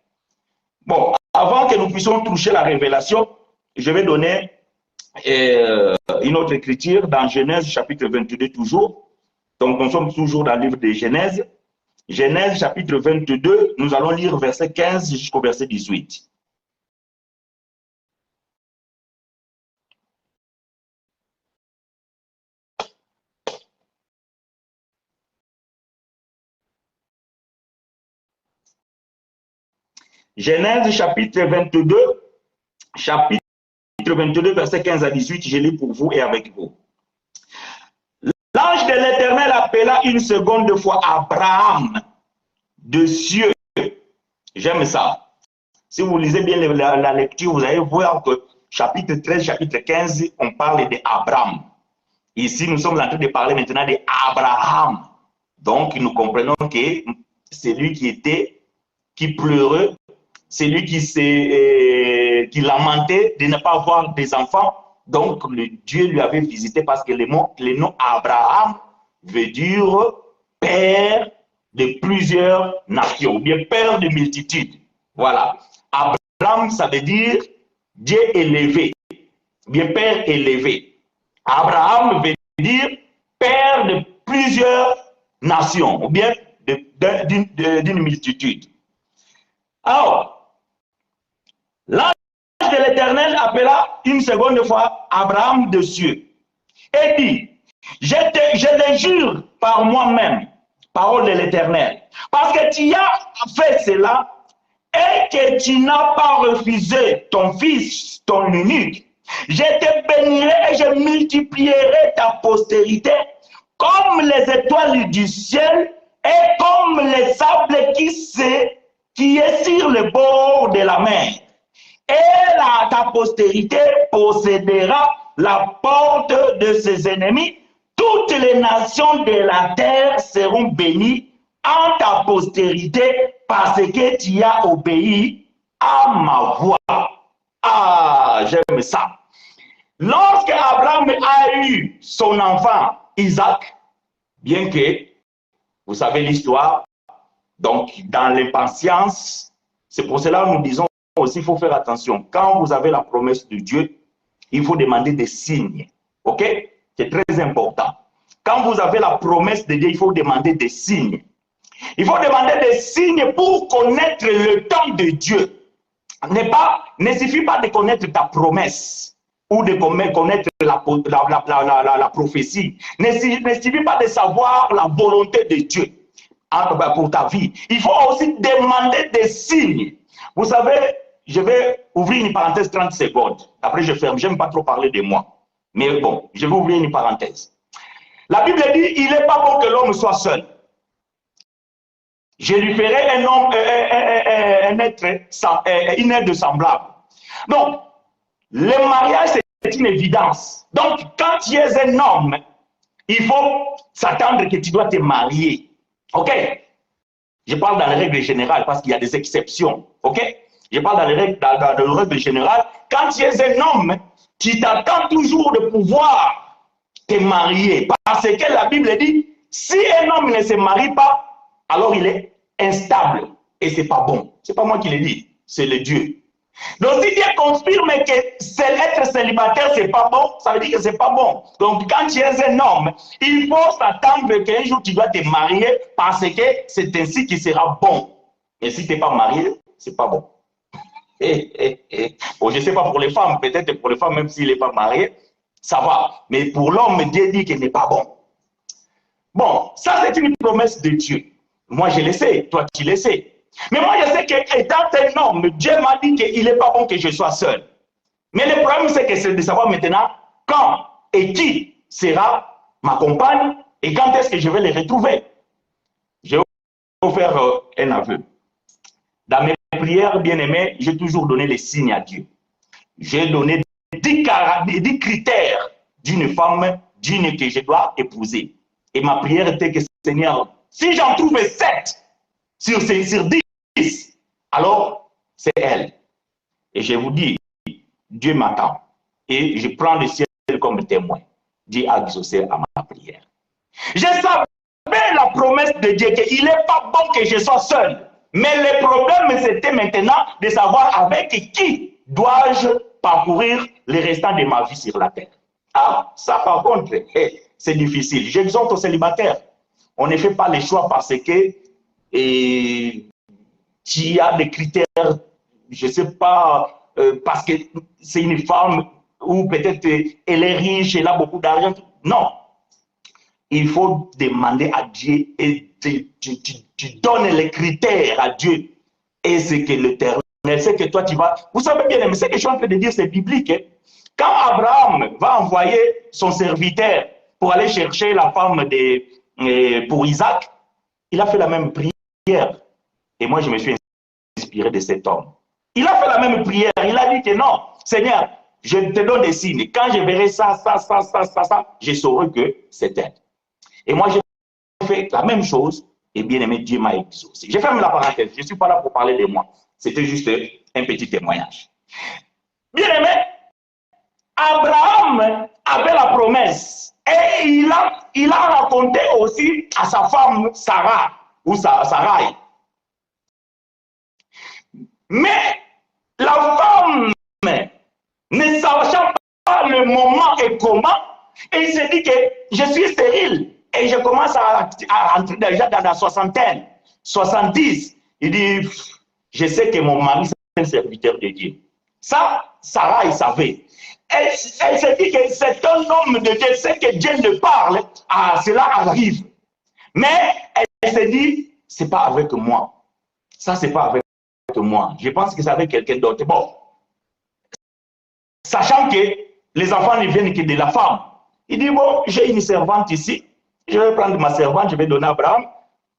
Bon, avant que nous puissions toucher la révélation, je vais donner une autre écriture dans Genèse chapitre 22 toujours. Donc nous sommes toujours dans le livre de Genèse. Genèse chapitre 22, nous allons lire verset 15 jusqu'au verset 18. Genèse chapitre 22, verset 15 à 18, je lis pour vous et avec vous. L'ange de l'Éternel appela une seconde fois Abraham de cieux. J'aime ça. Si vous lisez bien la lecture, vous allez voir que chapitre 13, chapitre 15, on parle d'Abraham. Ici, nous sommes en train de parler maintenant d'Abraham. Donc, nous comprenons que c'est lui qui pleurait, c'est lui qui lamentait de ne pas avoir des enfants. Donc, Dieu lui avait visité parce que le nom Abraham veut dire père de plusieurs nations, ou bien père de multitudes. Voilà. Abraham, ça veut dire Dieu élevé, bien père élevé. Abraham veut dire père de plusieurs nations, ou bien d'une multitude. Alors, l'ange de l'Éternel appela une seconde fois Abraham de cieux et dit, je le jure par moi-même, parole de l'Éternel, parce que tu as fait cela et que tu n'as pas refusé ton fils, ton unique, je te bénirai et je multiplierai ta postérité comme les étoiles du ciel et comme les sables qui est sur le bord de la mer. Et ta postérité possédera la porte de ses ennemis. Toutes les nations de la terre seront bénies en ta postérité parce que tu as obéi à ma voix. Ah, j'aime ça. Lorsque Abraham a eu son enfant Isaac, bien que, vous savez l'histoire, donc dans l'impatience, c'est pour cela que nous disons aussi, il faut faire attention. Quand vous avez la promesse de Dieu, il faut demander des signes. Ok? C'est très important. Quand vous avez la promesse de Dieu, il faut demander des signes. Il faut demander des signes pour connaître le temps de Dieu. Ne suffit pas de connaître ta promesse ou de connaître la prophétie. Ne suffit pas de savoir la volonté de Dieu pour ta vie. Il faut aussi demander des signes. Vous savez, je vais ouvrir une parenthèse 30 secondes. Après, je ferme. Je n'aime pas trop parler de moi. Mais bon, je vais ouvrir une parenthèse. La Bible dit, il n'est pas bon que l'homme soit seul. Je lui ferai un homme, une aide semblable. Donc, le mariage, c'est une évidence. Donc, quand tu es un homme, il faut s'attendre que tu dois te marier. OK? Je parle dans les règles générales parce qu'il y a des exceptions. OK? Je parle dans les règles générales. Quand tu es un homme, tu t'attends toujours de pouvoir te marier. Parce que la Bible dit, si un homme ne se marie pas, alors il est instable. Et ce n'est pas bon. Ce n'est pas moi qui le dis, c'est le Dieu. Donc, si Dieu confirme que être célibataire, c'est pas bon, ça veut dire que c'est pas bon. Donc, quand tu es un homme, il faut s'attendre qu'un jour tu dois te marier parce que c'est ainsi qu'il sera bon. Et si tu n'es pas marié, c'est pas bon. Bon, je ne sais pas pour les femmes, peut-être pour les femmes, même s'il n'est pas marié, ça va. Mais pour l'homme, Dieu dit qu'il n'est pas bon. Bon, ça c'est une promesse de Dieu. Moi, je le sais, toi, tu le sais. Mais moi, je sais qu'étant un homme, Dieu m'a dit qu'il n'est pas bon que je sois seul. Mais le problème, c'est de savoir maintenant quand et qui sera ma compagne et quand est-ce que je vais les retrouver. Je vais vous faire un aveu. Dans mes prières bien-aimées, j'ai toujours donné les signes à Dieu. J'ai donné 10 critères d'une femme digne que je dois épouser. Et ma prière était que, Seigneur, si j'en trouve 7 sur 10, alors c'est elle. Et je vous dis, Dieu m'attend. Et je prends le ciel comme témoin. Dieu a exaucé à ma prière. Je savais la promesse de Dieu qu'il n'est pas bon que je sois seul. Mais le problème, c'était maintenant de savoir avec qui dois-je parcourir le restant de ma vie sur la terre. Ah, ça par contre, c'est difficile. J'exhorte aux célibataires. On ne fait pas les choix parce que tu as des critères, je ne sais pas, parce que c'est une femme ou peut-être elle est riche, elle a beaucoup d'argent. Non. Il faut demander à Dieu et tu donnes les critères à Dieu. Et c'est que l'Éternel, c'est que toi tu vas... Vous savez bien, mais ce que je suis en train de dire, c'est biblique. Hein? Quand Abraham va envoyer son serviteur pour aller chercher la femme pour Isaac, il a fait la même prière. Et moi, je me suis inspiré de cet homme. Il a fait la même prière. Il a dit que non, Seigneur, je te donne des signes. Quand je verrai ça, je saurai que c'est elle. Et moi, j'ai fait la même chose. Et bien aimé, Dieu m'a exaucé. Je ferme la parenthèse. Je ne suis pas là pour parler de moi. C'était juste un petit témoignage. Bien aimé, Abraham avait la promesse. Et il a raconté aussi à sa femme Sarah, ou Sarai. Mais la femme, ne sachant pas le moment et comment, il s'est dit que je suis stérile. Et je commence à rentrer déjà dans la soixantaine, 70. Il dit, je sais que mon mari, c'est un serviteur de Dieu. Ça, Sarah, il savait. Elle s'est dit que c'est un homme de Dieu, c'est que Dieu le parle, cela arrive. Mais elle s'est dit, c'est pas avec moi. Ça, c'est pas avec moi. Je pense que c'est avec quelqu'un d'autre. Bon, sachant que les enfants ne viennent que de la femme. Il dit, bon, j'ai une servante ici. Je vais prendre ma servante, je vais donner à Abraham.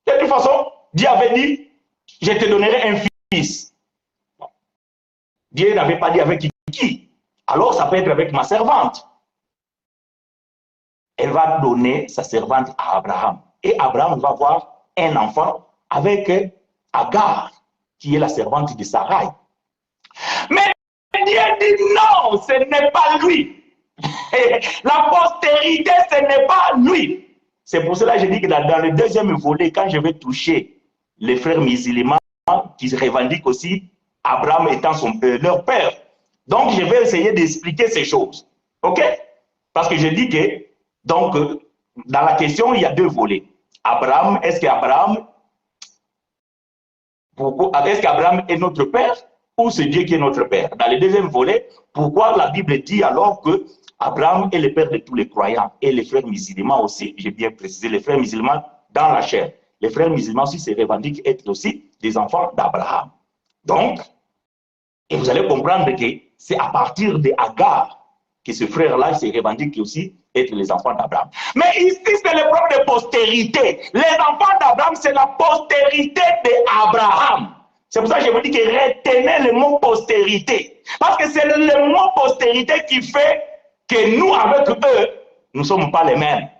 De toute façon, Dieu avait dit, je te donnerai un fils. Bon. Dieu n'avait pas dit avec qui. Alors, ça peut être avec ma servante. Elle va donner sa servante à Abraham. Et Abraham va avoir un enfant avec Agar, qui est la servante de Sarai. Mais Dieu dit non, ce n'est pas lui. La postérité, ce n'est pas lui. C'est pour cela que je dis que dans le deuxième volet, quand je vais toucher les frères musulmans qui revendiquent aussi Abraham étant leur père, donc je vais essayer d'expliquer ces choses. OK? Parce que je dis que, donc, dans la question, il y a deux volets. Abraham, est-ce qu'Abraham est notre père ou c'est Dieu qui est notre père? Dans le deuxième volet, pourquoi la Bible dit alors que Abraham est le père de tous les croyants et les frères musulmans aussi, j'ai bien précisé, les frères musulmans dans la chair. Les frères musulmans aussi se revendiquent être aussi des enfants d'Abraham. Donc, et vous allez comprendre que c'est à partir d'Agar que ce frère-là se revendique aussi être les enfants d'Abraham. Mais ici, c'est le problème de postérité. Les enfants d'Abraham, c'est la postérité d'Abraham. C'est pour ça que je vous dis que retenez le mot postérité. Parce que c'est le mot postérité qui fait que nous, avec eux, nous ne sommes pas les mêmes.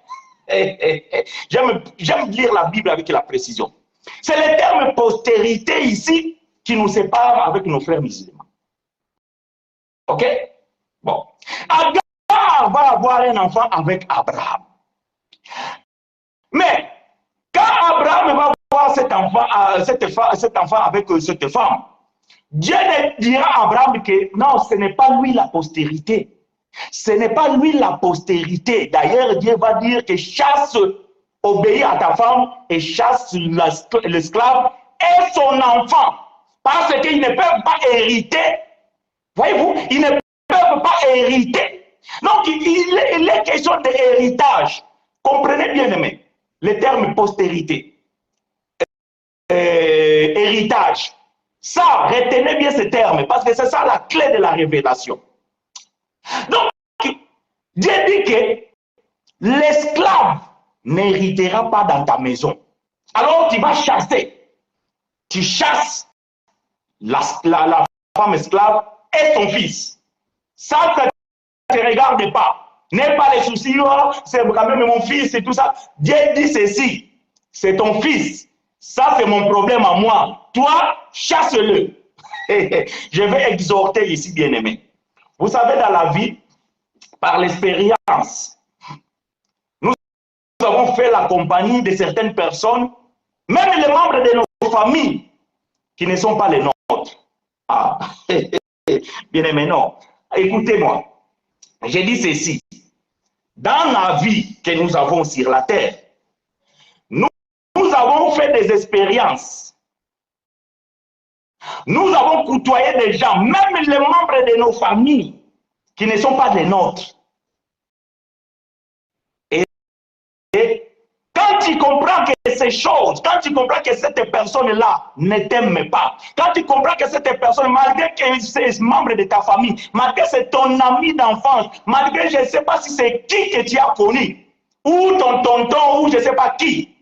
J'aime lire la Bible avec la précision. C'est le terme postérité ici qui nous sépare avec nos frères musulmans. OK? Bon. Agar va avoir un enfant avec Abraham. Mais quand Abraham va avoir cet enfant avec cette femme, Dieu ne dira à Abraham que non, ce n'est pas lui la postérité. Ce n'est pas lui la postérité. D'ailleurs, Dieu va dire que chasse, obéis à ta femme et chasse l'esclave et son enfant. Parce qu'ils ne peuvent pas hériter. Voyez-vous, ils ne peuvent pas hériter. Donc, il est question d'héritage. Comprenez bien, aimé, le terme postérité, héritage. Ça, retenez bien ce terme, parce que c'est ça la clé de la révélation. Donc, Dieu dit que l'esclave n'héritera pas dans ta maison. Alors, tu vas chasser. Tu chasses la femme esclave et son fils. Ça ne te regarde pas. N'aie pas les soucis, oh, c'est quand même mon fils et tout ça. Dieu dit ceci, c'est ton fils. Ça, c'est mon problème à moi. Toi, chasse-le. Je vais exhorter ici, bien-aimé. Vous savez, dans la vie, par l'expérience, nous avons fait la compagnie de certaines personnes, même les membres de nos familles, qui ne sont pas les nôtres. Ah, bien-aimé, non. Écoutez-moi. J'ai dit ceci. Dans la vie que nous avons sur la terre, nous avons fait des expériences. Nous avons côtoyé des gens, même les membres de nos familles, qui ne sont pas des nôtres. Et quand tu comprends que ces choses, quand tu comprends que cette personne-là ne t'aime pas, quand tu comprends que cette personne, malgré que c'est membre de ta famille, malgré que c'est ton ami d'enfance, malgré que je ne sais pas si c'est qui que tu as connu, ou ton tonton, ou je ne sais pas qui,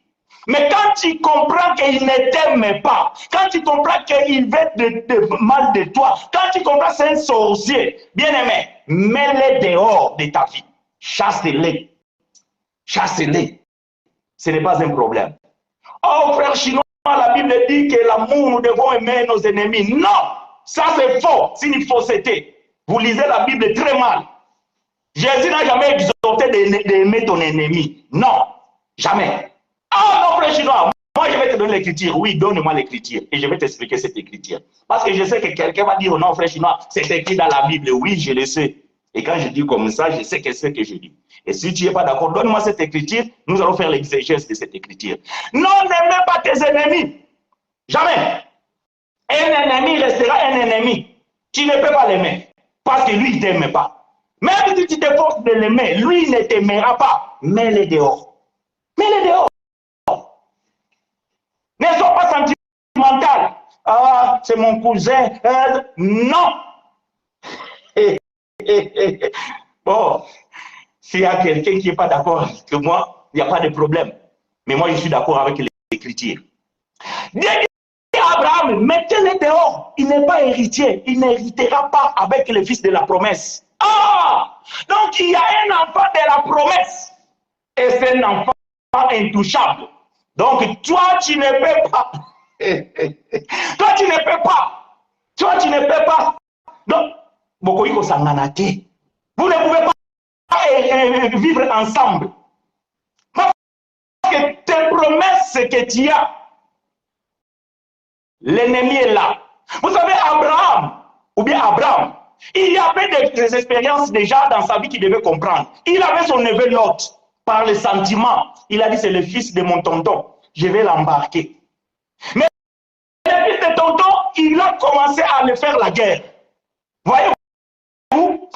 mais quand tu comprends qu'il ne t'aime pas, quand tu comprends qu'il veut de mal de toi, quand tu comprends que c'est un sorcier, bien-aimé, mets-le dehors de ta vie, chasse-le, chasse-le. Ce n'est pas un problème. Oh, frère chinois, la Bible dit que l'amour, nous devons aimer nos ennemis. Non, ça c'est faux, c'est une fausseté. Vous lisez la Bible très mal. Jésus n'a jamais exhorté d'aimer ton ennemi. Non, jamais. Ah non, frère chinois, moi je vais te donner l'écriture. Oui, donne-moi l'écriture et je vais t'expliquer cette écriture. Parce que je sais que quelqu'un va dire non, frère chinois, c'est écrit dans la Bible. Oui, je le sais. Et quand je dis comme ça, je sais que c'est ce que je dis. Et si tu n'es pas d'accord, donne-moi cette écriture, nous allons faire l'exégèse de cette écriture. Non, n'aimez pas tes ennemis. Jamais. Un ennemi restera un ennemi. Tu ne peux pas l'aimer. Parce que lui, il ne t'aime pas. Même si tu t'efforces de l'aimer, lui, il ne t'aimera pas. Mets-le dehors. Mets-le dehors. Ne sois pas sentimental. Ah, c'est mon cousin. Non. Bon, s'il y a quelqu'un qui n'est pas d'accord avec moi, il n'y a pas de problème. Mais moi, je suis d'accord avec l'écriture. Dieu dit à Abraham, mettez-le dehors. Il n'est pas héritier. Il n'héritera pas avec le fils de la promesse. Ah! Donc, il y a un enfant de la promesse. Et c'est un enfant intouchable. Donc, toi, tu ne peux pas. Toi, tu ne peux pas. Toi, tu ne peux pas. Donc, vous ne pouvez pas vivre ensemble. Parce que tes promesses que tu as, l'ennemi est là. Vous savez, Abraham, il y avait des expériences déjà dans sa vie qu'il devait comprendre. Il avait son neveu Lot, par les sentiments. Il a dit, c'est le fils de mon tonton, je vais l'embarquer. Mais le fils de tonton, il a commencé à le faire la guerre. Voyez-vous,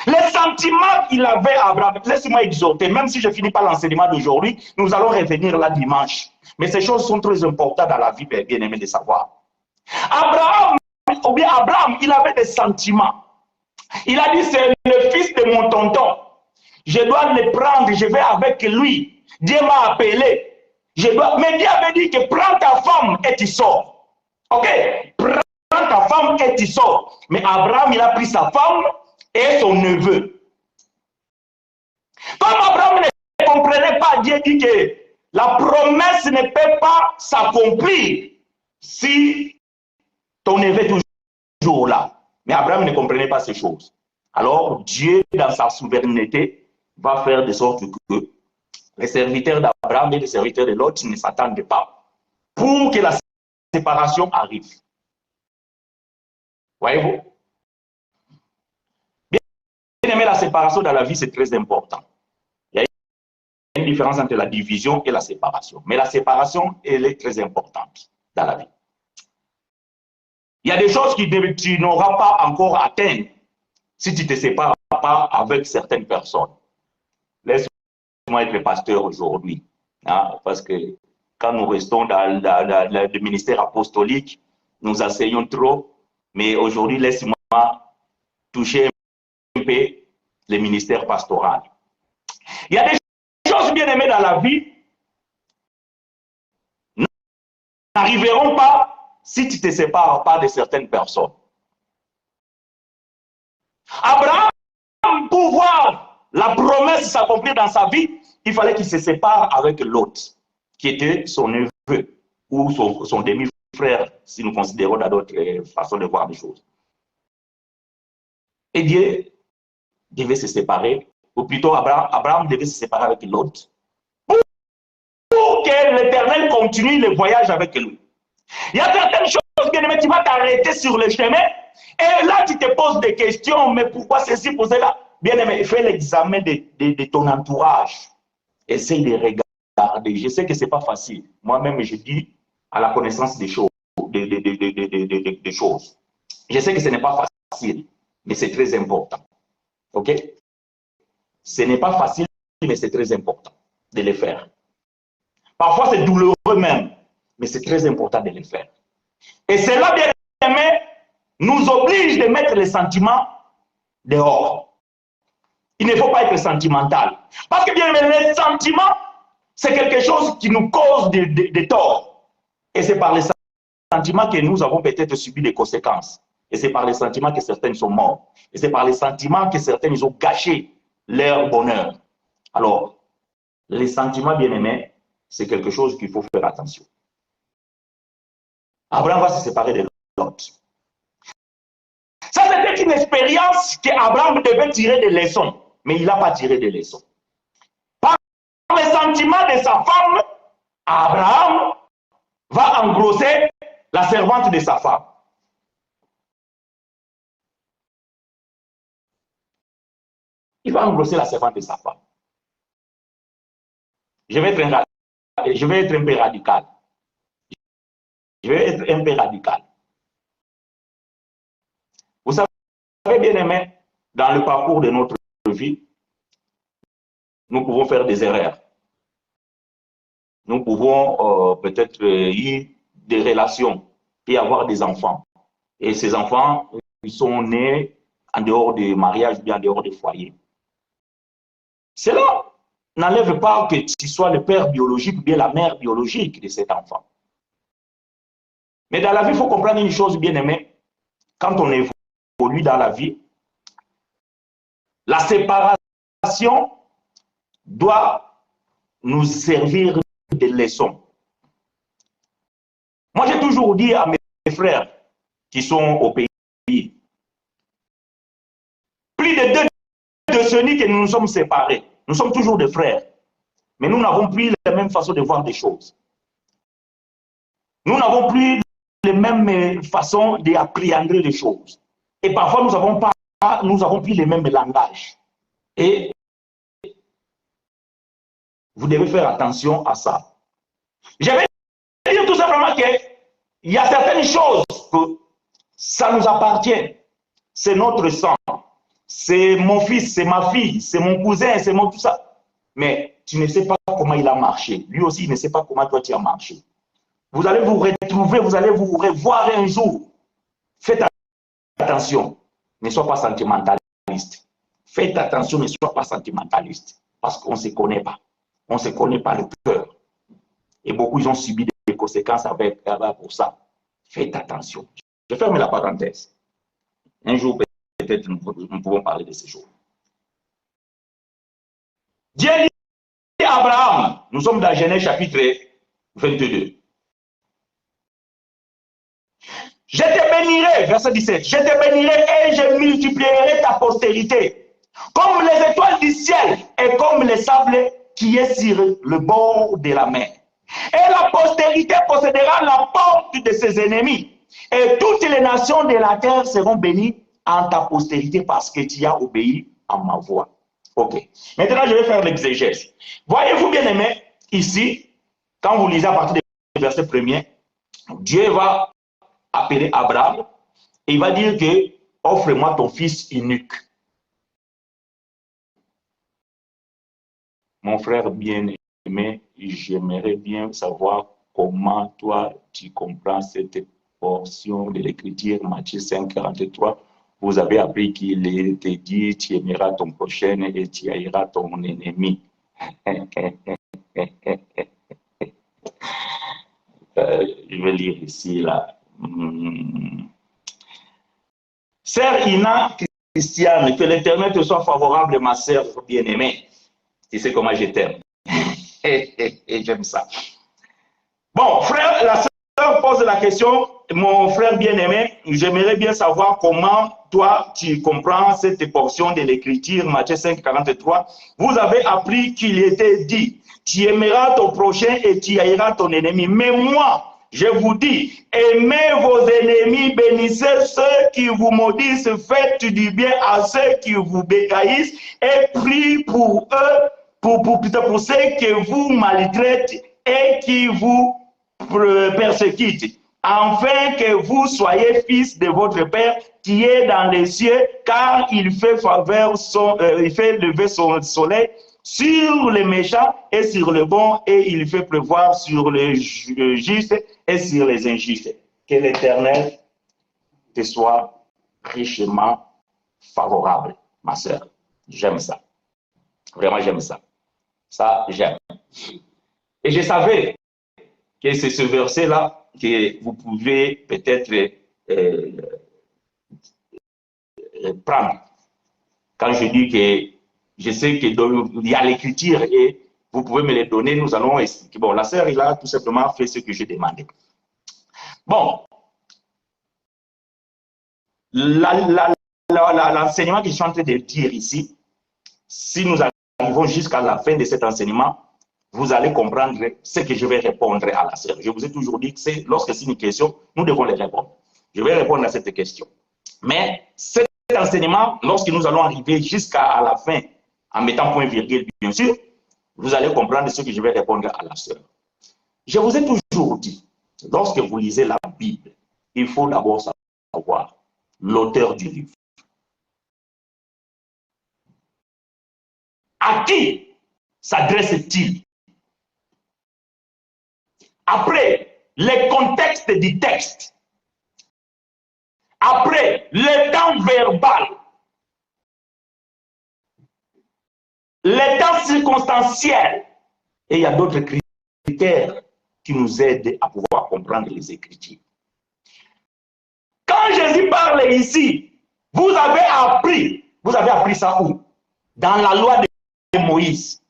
les sentiments qu'il avait à Abraham, laissez-moi exhorter, même si je finis pas l'enseignement d'aujourd'hui, nous allons revenir là dimanche. Mais ces choses sont très importantes dans la vie, bien aimé de savoir. Abraham, il avait des sentiments. Il a dit, c'est le fils de mon tonton. Je dois le prendre, je vais avec lui. Dieu m'a appelé. Mais Dieu avait dit que prends ta femme et tu sors. Ok? Prends ta femme et tu sors. Mais Abraham, il a pris sa femme et son neveu. Comme Abraham ne comprenait pas, Dieu dit que la promesse ne peut pas s'accomplir si ton neveu est toujours là. Mais Abraham ne comprenait pas ces choses. Alors, Dieu, dans sa souveraineté, va faire de sorte que les serviteurs d'Abraham et les serviteurs de l'autre ne s'attendent pas pour que la séparation arrive. Voyez-vous? Bien aimé, la séparation dans la vie, c'est très important. Il y a une différence entre la division et la séparation. Mais la séparation, elle est très importante dans la vie. Il y a des choses que tu n'auras pas encore atteintes si tu ne te sépares pas avec certaines personnes. Laisse-moi être le pasteur aujourd'hui. Hein, parce que quand nous restons dans le ministère apostolique, nous enseignons trop. Mais aujourd'hui, laisse-moi toucher un peu le ministère pastoral. Il y a des choses bien aimées dans la vie n'arriveront pas si tu ne te sépares pas de certaines personnes. Abraham, pour voir la promesse s'accomplir dans sa vie, il fallait qu'il se sépare avec Lot, qui était son neveu ou son demi-frère, si nous considérons dans d'autres façons de voir les choses. Et Dieu devait se séparer, ou plutôt Abraham devait se séparer avec Lot, pour que l'Éternel continue le voyage avec lui. Il y a certaines choses, bien aimé, tu vas t'arrêter sur le chemin, et là tu te poses des questions, mais pourquoi ceci, pour cela? Bien aimé, fais l'examen de ton entourage. Essaye de regarder. Je sais que ce n'est pas facile. Moi-même, je dis à la connaissance des choses, des choses. Je sais que ce n'est pas facile, mais c'est très important. OK? Ce n'est pas facile, mais c'est très important de le faire. Parfois, c'est douloureux même, mais c'est très important de le faire. Et cela, bien aimé, nous oblige de mettre les sentiments dehors. Il ne faut pas être sentimental. Parce que bien aimé, les sentiments, c'est quelque chose qui nous cause des torts. Et c'est par les sentiments que nous avons peut-être subi des conséquences. Et c'est par les sentiments que certains sont morts. Et c'est par les sentiments que certains ils ont gâché leur bonheur. Alors, les sentiments, bien aimés, c'est quelque chose qu'il faut faire attention. Abraham va se séparer de Lot. Ça, c'était une expérience qu'Abraham devait tirer des leçons. Mais il n'a pas tiré des leçons. Par les sentiments de sa femme, Abraham va engrosser la servante de sa femme. Il va engrosser la servante de sa femme. Je vais être un peu radical. Je vais être un peu radical. Vous savez, bien aimé, dans le parcours de notre vie, nous pouvons faire des erreurs. Nous pouvons peut-être y des relations et avoir des enfants. Et ces enfants, ils sont nés en dehors du mariage, bien en dehors du foyer. Cela n'enlève pas que tu sois le père biologique ou bien la mère biologique de cet enfant. Mais dans la vie, il faut comprendre une chose, bien aimée. Quand on évolue dans la vie, la séparation doit nous servir de leçons. Moi, j'ai toujours dit à mes frères qui sont au pays, plus de 2 décennies que nous nous sommes séparés. Nous sommes toujours des frères, mais nous n'avons plus la même façon de voir des choses. Nous n'avons plus les mêmes façons d'appréhender les choses. Et parfois, nous n'avons plus les mêmes langages. Et vous devez faire attention à ça. Je vais dire tout simplement qu'il y a certaines choses que ça nous appartient. C'est notre sang. C'est mon fils, c'est ma fille, c'est mon cousin, c'est mon tout ça. Mais tu ne sais pas comment il a marché. Lui aussi, il ne sait pas comment toi tu as marché. Vous allez vous retrouver, vous allez vous revoir un jour. Faites attention. Ne sois pas sentimentaliste. Faites attention, ne sois pas sentimentaliste. Parce qu'on ne se connaît pas. On ne se connaît pas le cœur. Et beaucoup, ils ont subi des conséquences pour ça. Faites attention. Je ferme la parenthèse. Un jour, peut-être, nous pouvons parler de ces jours. Dieu dit à Abraham, nous sommes dans Genèse chapitre 22. Je te bénirai, verset 17, je te bénirai et je multiplierai ta postérité, comme les étoiles du ciel et comme les sables qui est sur le bord de la mer. Et la postérité possédera la porte de ses ennemis. Et toutes les nations de la terre seront bénies en ta postérité parce que tu as obéi à ma voix. Ok. Maintenant, je vais faire l'exégèse. Voyez-vous, bien aimé, ici, quand vous lisez à partir du verset 1er, Dieu va appeler Abraham et il va dire que offre-moi ton fils unique. Mon frère bien-aimé, j'aimerais bien savoir comment toi tu comprends cette portion de l'écriture, Matthieu 5, 43. Vous avez appris qu'il était dit, tu aimeras ton prochain et tu haïras ton ennemi. Je vais lire ici, là. Sœur Ina Christiane, que l'Éternel te soit favorable, ma sœur bien-aimée. Tu sais comment je t'aime. Et j'aime ça. Bon, frère, la sœur pose la question, mon frère bien-aimé, j'aimerais bien savoir comment toi tu comprends cette portion de l'écriture, Matthieu 5, 43. Vous avez appris qu'il était dit, tu aimeras ton prochain et tu haïras ton ennemi. Mais moi, je vous dis, aimez vos ennemis, bénissez ceux qui vous maudissent, faites du bien à ceux qui vous bécaïssent et priez pour eux, pour ceux que vous maltraitent et qui vous persécutent, afin que vous soyez fils de votre Père qui est dans les cieux, car il fait il fait lever son soleil sur les méchants et sur les bons, et il fait pleuvoir sur les justes et sur les injustes. Que l'Éternel te soit richement favorable, ma sœur. J'aime ça. Vraiment, j'aime ça. Ça, j'aime. Et je savais que c'est ce verset-là que vous pouvez peut-être prendre. Quand je dis que je sais qu'il y a l'écriture et vous pouvez me les donner, nous allons expliquer. Bon, la sœur, il a tout simplement fait ce que j'ai demandé. Bon, l'enseignement que je suis en train de dire ici, si nous arrivons jusqu'à la fin de cet enseignement, vous allez comprendre ce que je vais répondre à la sœur. Je vous ai toujours dit que lorsque c'est une question, nous devons les répondre. Je vais répondre à cette question. Mais cet enseignement, lorsque nous allons arriver jusqu'à la fin, en mettant point virgule, bien sûr, vous allez comprendre ce que je vais répondre à la sœur. Je vous ai toujours dit, lorsque vous lisez la Bible, il faut d'abord savoir l'auteur du livre. À qui s'adresse-t-il? Après, les contextes du texte. Après, le temps verbal. Le temps circonstanciel. Et il y a d'autres critères qui nous aident à pouvoir comprendre les Écritures. Quand Jésus parle ici, vous avez appris ça où? Dans la loi de Moïse.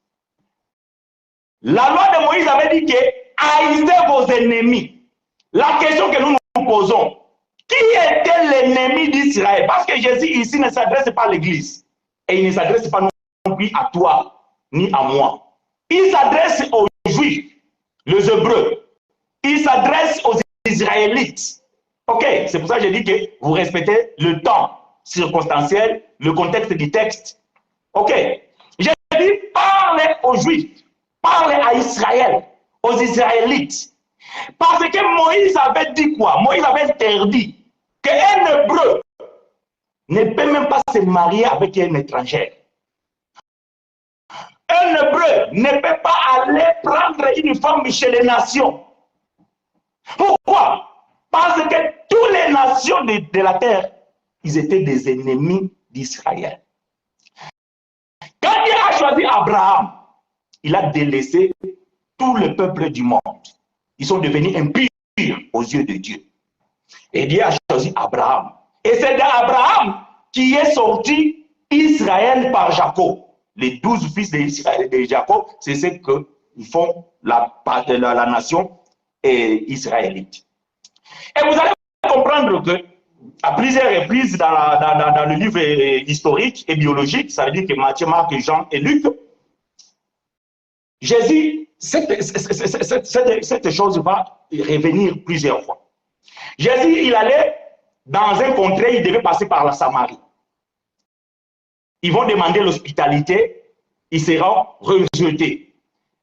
La loi de Moïse avait dit que haïssez vos ennemis. La question que nous nous posons, qui était l'ennemi d'Israël? Parce que Jésus ici ne s'adresse pas à l'Église. Et il ne s'adresse pas non plus à toi, ni à moi. Il s'adresse aux Juifs, les Hébreux. Il s'adresse aux Israélites. Ok, c'est pour ça que je dis que vous respectez le temps circonstanciel, le contexte du texte. Ok, j'ai dit parlez aux Juifs, parlez à Israël, aux Israélites. Parce que Moïse avait dit quoi? Moïse avait interdit qu'un Hébreu ne peut même pas se marier avec un étranger. Un Hébreu ne peut pas aller prendre une femme chez les nations. Pourquoi? Parce que toutes les nations de la terre, ils étaient des ennemis d'Israël. Quand Dieu a choisi Abraham, il a délaissé tout le peuple du monde. Ils sont devenus impurs aux yeux de Dieu. Et Dieu a choisi Abraham. Et c'est d'Abraham qui est sorti Israël par Jacob. Les 12 fils d'Israël de Jacob, c'est ce que font la nation israélite. Et vous allez comprendre que, à plusieurs reprises dans le livre historique et biologique, ça veut dire que Matthieu, Marc, Jean et Luc, Jésus, cette chose va revenir plusieurs fois. Jésus, il allait dans un contrée, il devait passer par la Samarie. Ils vont demander l'hospitalité, ils seront rejetés.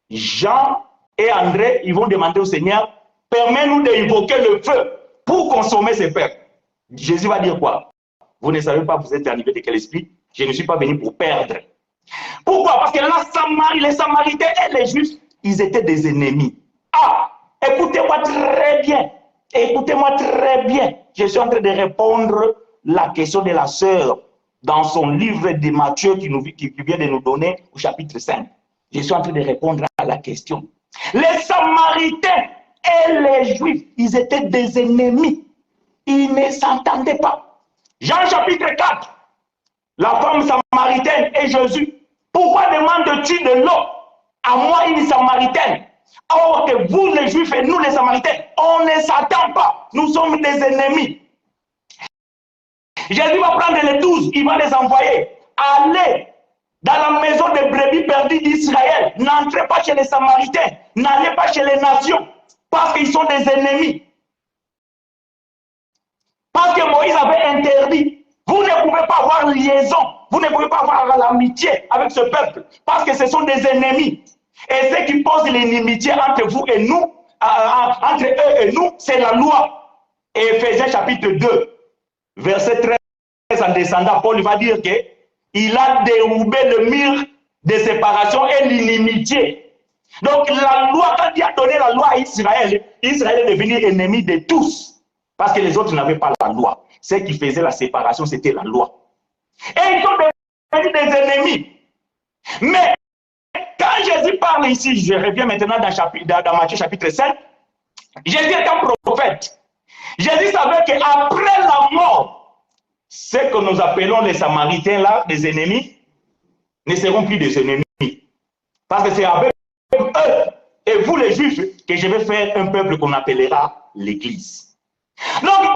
Jean et André, ils vont demander au Seigneur, permets-nous d'invoquer le feu pour consommer ces peuples. Jésus va dire quoi? Vous ne savez pas, vous êtes arrivé de quel esprit? Je ne suis pas venu pour perdre. Pourquoi? Parce que la Samarie, les Samaritains et les Juifs, ils étaient des ennemis. Ah, écoutez-moi très bien. Écoutez-moi très bien. Je suis en train de répondre la question de la sœur dans son livre de Matthieu qui vient de nous donner au chapitre 5. Je suis en train de répondre à la question. Les Samaritains et les Juifs, ils étaient des ennemis. Ils ne s'entendaient pas. Jean chapitre 4, la femme samaritaine et Jésus. Pourquoi demandes-tu de l'eau à moi, une samaritaine? Or que vous les Juifs et nous les Samaritains, on ne s'attend pas. Nous sommes des ennemis. Jésus va prendre les 12, il va les envoyer. Allez dans la maison des brebis perdues d'Israël. N'entrez pas chez les Samaritains. N'allez pas chez les nations. Parce qu'ils sont des ennemis. Parce que Moïse avait interdit. Vous ne pouvez pas avoir liaison. Vous ne pouvez pas avoir l'amitié avec ce peuple. Parce que ce sont des ennemis. Et ce qui pose l'inimitié entre vous et nous, entre eux et nous, c'est la loi. Et Éphésiens chapitre 2, verset 13, en descendant, Paul va dire qu'il a dérobé le mur de séparation et l'inimitié. Donc la loi, quand il a donné la loi à Israël, Israël est devenu ennemi de tous. Parce que les autres n'avaient pas la loi. Ce qui faisait la séparation, c'était la loi. Et ils sont devenus des ennemis. Mais quand Jésus parle ici, je reviens maintenant dans Matthieu chapitre 5, Jésus est un prophète. Jésus savait qu'après la mort, ce que nous appelons les Samaritains là, des ennemis, ne seront plus des ennemis. Parce que c'est avec eux et vous les Juifs que je vais faire un peuple qu'on appellera l'Église. Donc,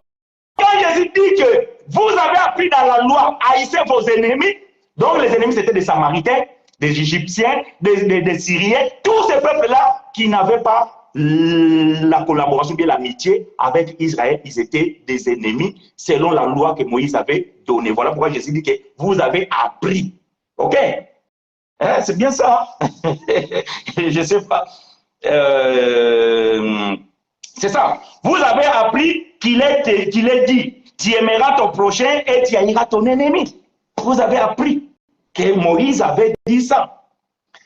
quand Jésus dit que vous avez appris dans la loi à haïr vos ennemis, donc les ennemis c'était des Samaritains, des Égyptiens, des Syriens, tous ces peuples-là qui n'avaient pas la collaboration, bien l'amitié avec Israël, ils étaient des ennemis selon la loi que Moïse avait donnée. Voilà pourquoi Jésus dit que vous avez appris. Ok? C'est bien ça. Je ne sais pas. C'est ça. Vous avez appris qu'il est dit, tu aimeras ton prochain et tu haïras ton ennemi. Vous avez appris que Moïse avait dit ça.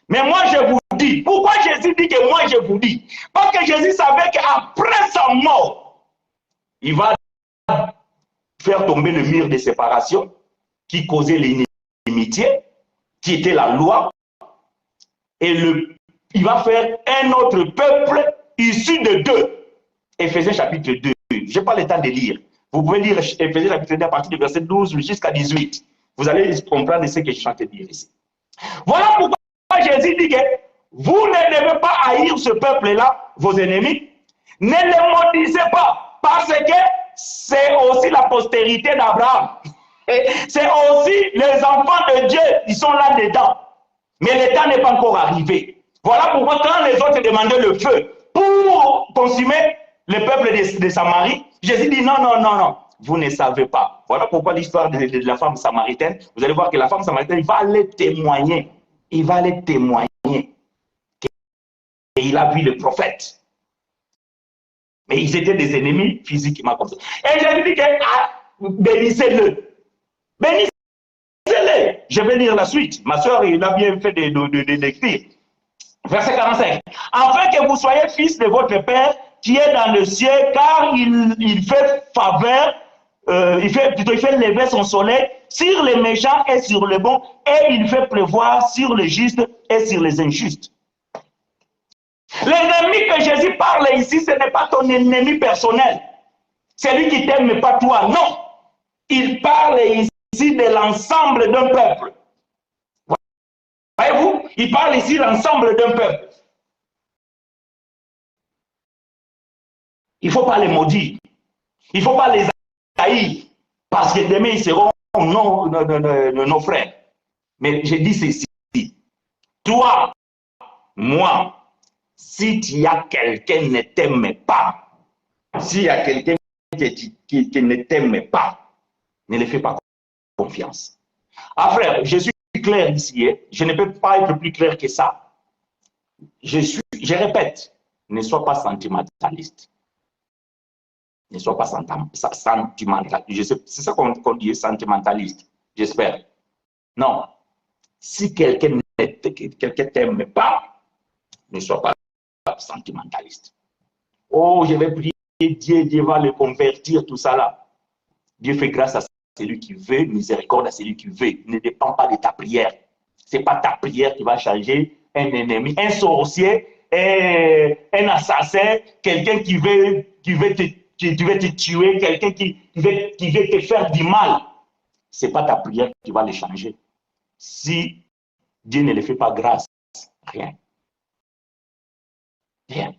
Mais moi je vous dis, pourquoi Jésus dit que moi je vous dis? Parce que Jésus savait qu'après sa mort, il va faire tomber le mur de séparation qui causait l'inimitié, qui était la loi, et il va faire un autre peuple issu de deux. Éphésiens chapitre 2. Je n'ai pas le temps de lire. Vous pouvez lire Éphésiens chapitre 2 à partir du verset 12 jusqu'à 18. Vous allez comprendre ce que je suis en train de dire ici. Voilà pourquoi Jésus dit que vous ne devez pas haïr ce peuple-là, vos ennemis. Ne les maudissez pas, parce que c'est aussi la postérité d'Abraham. C'est aussi les enfants de Dieu, ils sont là-dedans. Mais le temps n'est pas encore arrivé. Voilà pourquoi quand les autres demandaient le feu pour consumer le peuple de Samarie, Jésus dit non, non, non, non. Vous ne savez pas. Voilà pourquoi l'histoire de la femme samaritaine, vous allez voir que la femme samaritaine va aller témoigner. Il va aller témoigner. Et il a vu le prophète. Mais ils étaient des ennemis physiquement comme ça. Et Jésus dit que bénissez-le. Bénissez-le. Je vais lire la suite. Ma soeur, il a bien fait d'écrire. Verset 45. Afin que vous soyez fils de votre Père qui est dans le ciel, car il fait faveur. Il fait lever son soleil sur les méchants et sur les bons, et il fait pleuvoir sur les justes et sur les injustes. L'ennemi que Jésus parle ici, ce n'est pas ton ennemi personnel. C'est lui qui t'aime, mais pas toi. Non. Il parle ici de l'ensemble d'un peuple. Voyez-vous, il parle ici de l'ensemble d'un peuple. Il ne faut pas les maudire. Il ne faut pas les haïr. Parce que demain, ils seront nos frères. Mais je dis ceci. Toi, moi, si tu as quelqu'un qui ne t'aime pas, s'il y a quelqu'un qui ne t'aime pas, ne le fais pas confiance. Ah frère, je suis clair ici, hein? Je ne peux pas être plus clair que ça. Je répète, ne sois pas sentimentaliste. Ne sois pas sentimentaliste. C'est ça qu'on dit, sentimentaliste, j'espère. Non. Si quelqu'un ne t'aime pas, ne sois pas sentimentaliste. Oh, je vais prier Dieu, Dieu va le convertir, tout ça là. Dieu fait grâce à celui qui veut, miséricorde à celui qui veut. Ne dépend pas de ta prière. Ce n'est pas ta prière qui va changer un ennemi, un sorcier, un assassin, quelqu'un qui veut te tuer, quelqu'un qui veut te faire du mal. Ce n'est pas ta prière qui va le changer. Si Dieu ne le fait pas grâce, rien. Rien.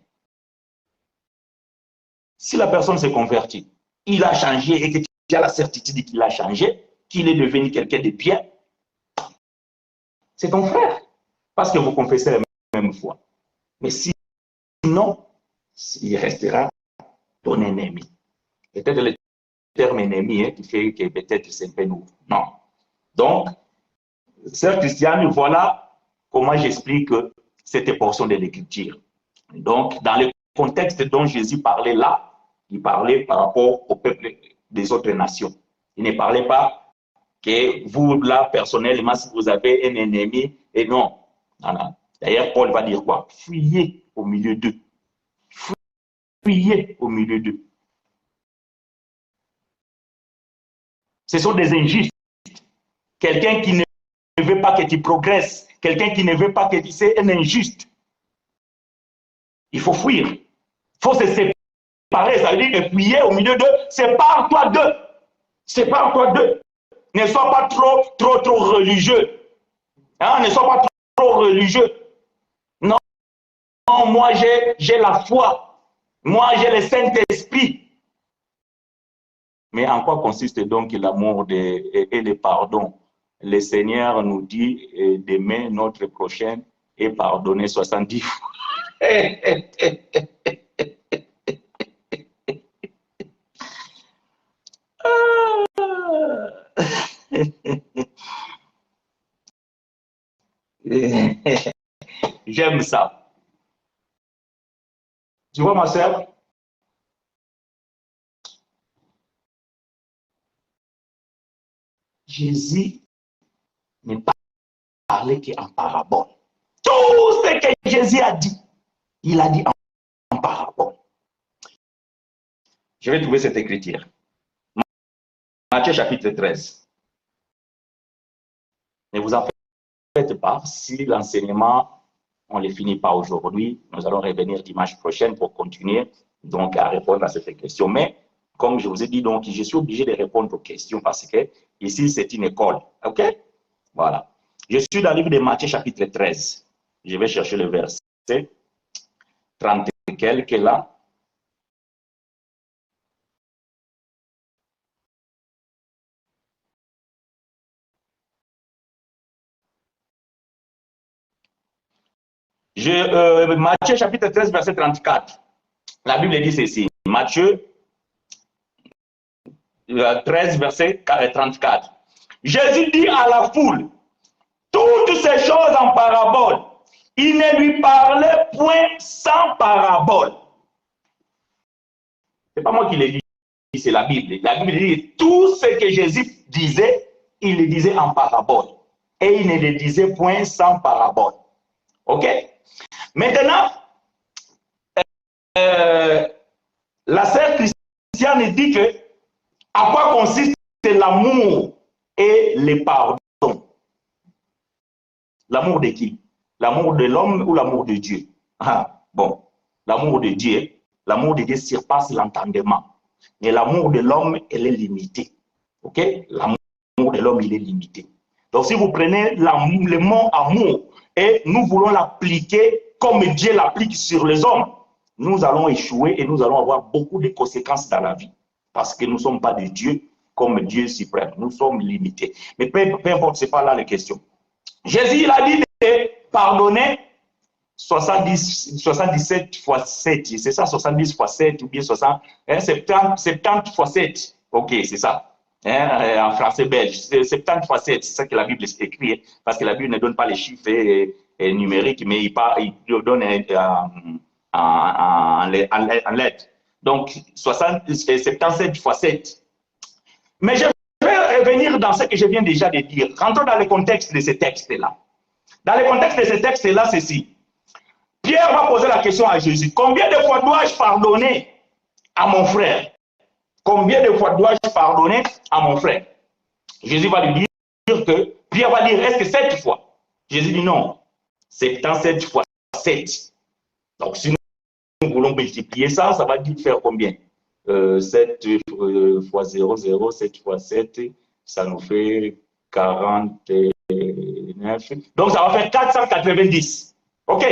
Si la personne s'est convertie, il a changé et que tu as la certitude qu'il a changé, qu'il est devenu quelqu'un de bien, c'est ton frère. Parce que vous confessez la même foi. Mais sinon, il restera ton ennemi. Peut-être le terme ennemi qui fait que peut-être c'est un peu nouveau. Non. Donc, sœur Christiane, voilà comment j'explique cette portion de l'écriture. Donc, dans le contexte dont Jésus parlait là, il parlait par rapport au peuple des autres nations. Il ne parlait pas que vous, là, personnellement, si vous avez un ennemi, et non. D'ailleurs, Paul va dire quoi? Fuyez au milieu d'eux. Fuyez au milieu d'eux. Ce sont des injustes. Quelqu'un qui ne veut pas que tu progresses. Quelqu'un qui ne veut pas que tu... C'est un injuste. Il faut fuir. Il faut se séparer. Ça veut dire que fuyer au milieu d'eux, sépare-toi d'eux. Sépare-toi d'eux. Ne sois pas trop religieux. Hein? Ne sois pas trop religieux. Non, non, moi j'ai la foi. Moi j'ai le Saint-Esprit. Mais en quoi consiste donc l'amour et le pardon? Le Seigneur nous dit demain, notre prochain est pardonné 70 fois. J'aime ça. Tu vois, ma soeur? Jésus ne parlait qu'en parabole. Tout ce que Jésus a dit, il a dit en parabole. Je vais trouver cette écriture. Matthieu chapitre 13. Ne vous en faites pas, si l'enseignement, on ne le finit pas aujourd'hui, nous allons revenir dimanche prochain pour continuer donc à répondre à cette question. Mais comme je vous ai dit, donc, je suis obligé de répondre aux questions parce que ici, c'est une école. OK? Voilà. Je suis dans le livre de Matthieu chapitre 13. Je vais chercher le verset 30 et quelques là. Matthieu chapitre 13, verset 34. La Bible dit ceci. Matthieu 13, verset 34. Jésus dit à la foule toutes ces choses en parabole. Il ne lui parlait point sans parabole. Ce n'est pas moi qui l'ai dit, c'est la Bible. La Bible dit tout ce que Jésus disait, il le disait en parabole. Et il ne le disait point sans parabole. OK? Maintenant, la sœur Christiane dit que à quoi consiste l'amour et le pardon? L'amour de qui? L'amour de l'homme ou l'amour de Dieu? Ah, bon, l'amour de Dieu surpasse l'entendement. Mais l'amour de l'homme, elle est limitée. OK? L'amour de l'homme, il est limité. Donc, si vous prenez le mot amour et nous voulons l'appliquer comme Dieu l'applique sur les hommes, nous allons échouer et nous allons avoir beaucoup de conséquences dans la vie. Parce que nous ne sommes pas des dieux comme Dieu suprême. Nous sommes limités. Mais peu importe, ce n'est pas là la question. Jésus, il a dit de pardonner 77 fois 7, c'est ça, 70 fois 7 ou bien 60, 70 fois 7. Ok, c'est ça. En français belge, c'est 70 fois 7, c'est ça que la Bible écrit, parce que la Bible ne donne pas les chiffres numériques, mais il donne en lettres. Donc, 77 fois 7. Mais je vais revenir dans ce que je viens déjà de dire. Rentrons dans le contexte de ces textes-là. Dans le contexte de ces textes-là, ceci. Pierre va poser la question à Jésus. Combien de fois dois-je pardonner à mon frère? Combien de fois dois-je pardonner à mon frère? Jésus va lui dire que, Pierre va dire, est-ce que 7 fois? Jésus dit non, 77 fois 7. Donc si nous voulons multiplier ça, ça va dire faire combien? 7 fois 0, 0, 7 fois 7, ça nous fait 49. Donc ça va faire 490. OK?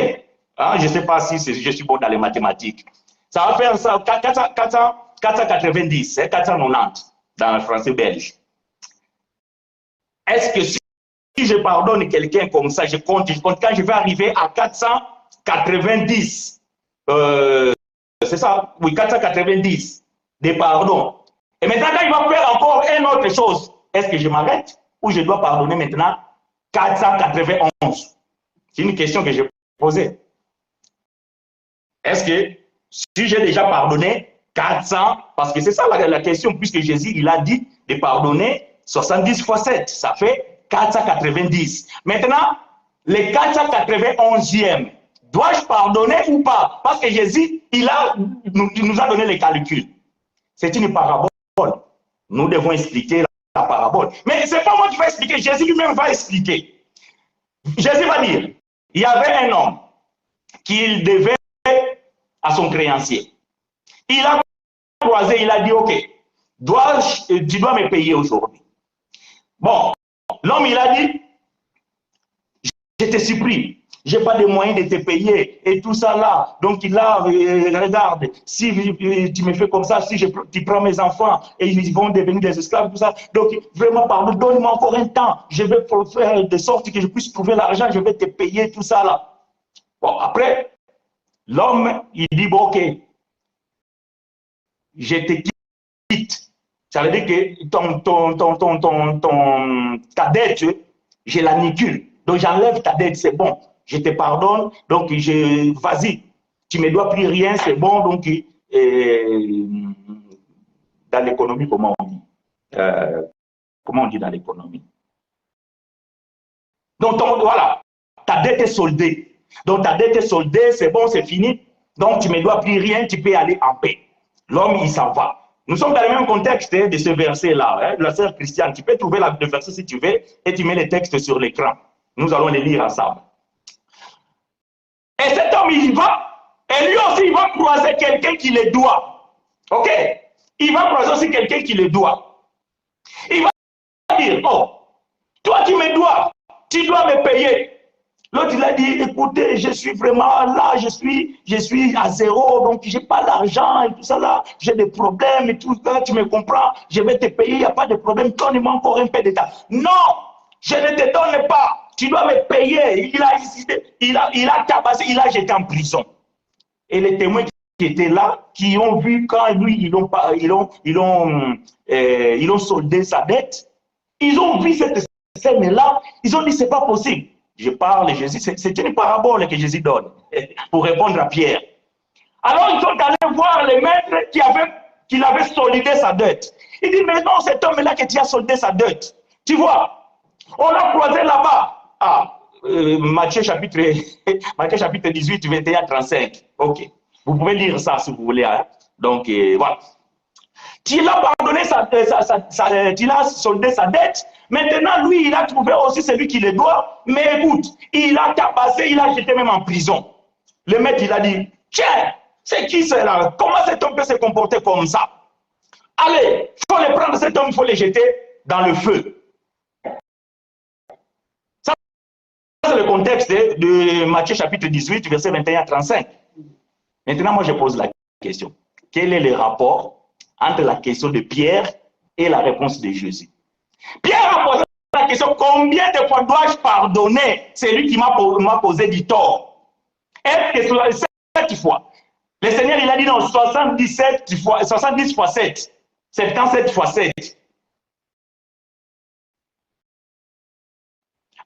Hein, je ne sais pas si je suis bon dans les mathématiques. Ça va faire ça, 490, 490 dans le français belge. Est-ce que si je pardonne quelqu'un comme ça, je compte quand je vais arriver à 490, c'est ça, oui, 490 des pardons. Et maintenant, quand il va faire encore une autre chose, est-ce que je m'arrête ou je dois pardonner maintenant 491? C'est une question que j'ai posée. Est-ce que si j'ai déjà pardonné 400, parce que c'est ça la question, puisque Jésus, il a dit de pardonner 70 fois 7, ça fait 490. Maintenant, les 491e, dois-je pardonner ou pas? Parce que Jésus, il nous a donné les calculs. C'est une parabole. Nous devons expliquer la parabole. Mais ce n'est pas moi qui vais expliquer, Jésus lui-même va expliquer. Jésus va dire, il y avait un homme qui devait à son créancier. Il a croisé, il a dit, ok, tu dois me payer aujourd'hui. Bon, l'homme, il a dit, je te supplie, je n'ai pas de moyens de te payer et tout ça là. Donc il a, regarde, si tu me fais comme ça, si tu prends mes enfants et ils vont devenir des esclaves, tout ça. Donc vraiment, pardon, donne-moi encore un temps. Je vais faire de sorte que je puisse trouver l'argent, je vais te payer tout ça là. Bon, après, l'homme, il dit, bon, ok, je te quitte. Ça veut dire que ta dette, je l'annule. Donc j'enlève ta dette, c'est bon. Je te pardonne, donc vas-y. Tu ne me dois plus rien, c'est bon. Donc, dans l'économie, comment on dit? Comment on dit dans l'économie? Donc, voilà, ta dette est soldée. Donc, ta dette est soldée, c'est bon, c'est fini. Donc, tu ne me dois plus rien, tu peux aller en paix. L'homme, il s'en va. Nous sommes dans le même contexte de ce verset-là. La sœur Christiane, tu peux trouver le verset si tu veux et tu mets les textes sur l'écran. Nous allons les lire ensemble. Et cet homme, il y va, et lui aussi, il va croiser quelqu'un qui le doit. OK? Il va croiser aussi quelqu'un qui le doit. Il va dire, oh, toi qui me dois, tu dois me payer. L'autre, il a dit, écoutez, je suis vraiment là, je suis à zéro, donc je n'ai pas d'argent et tout ça là, j'ai des problèmes et tout ça, tu me comprends, je vais te payer, il n'y a pas de problème, donne-moi encore un peu de temps. Non, je ne te donne pas, tu dois me payer. Il a tabassé, il a jeté en prison. Et les témoins qui étaient là, qui ont vu quand lui, ils ont soldé sa dette, ils ont vu cette scène-là, ils ont dit, c'est pas possible. Je parle, Jésus, c'est une parabole que Jésus donne pour répondre à Pierre. Alors ils sont allés voir le maître qui avait soldé sa dette. Il dit, mais non, cet homme-là qui a soldé sa dette. Tu vois, on l'a croisé là-bas. Ah, Matthieu chapitre 18, 21, 35. Ok, vous pouvez lire ça si vous voulez. Hein? Donc, voilà. Tu l'as pardonné, tu l'as soldé sa dette. Maintenant, lui, il a trouvé aussi celui qui le doit. Mais écoute, il a tabassé, il a jeté même en prison. Le maître, il a dit, tiens, c'est qui cela? Comment cet homme peut se comporter comme ça? Allez, il faut le prendre, cet homme, il faut le jeter dans le feu. Ça, c'est le contexte de Matthieu chapitre 18, verset 21 à 35. Maintenant, moi, je pose la question. Quel est le rapport entre la question de Pierre et la réponse de Jésus? Pierre a posé la question, combien de fois dois-je pardonner celui qui m'a posé du tort? Est-ce que 7 fois? Le Seigneur, il a dit non, 77 fois, 70 fois 7. 77 fois 7.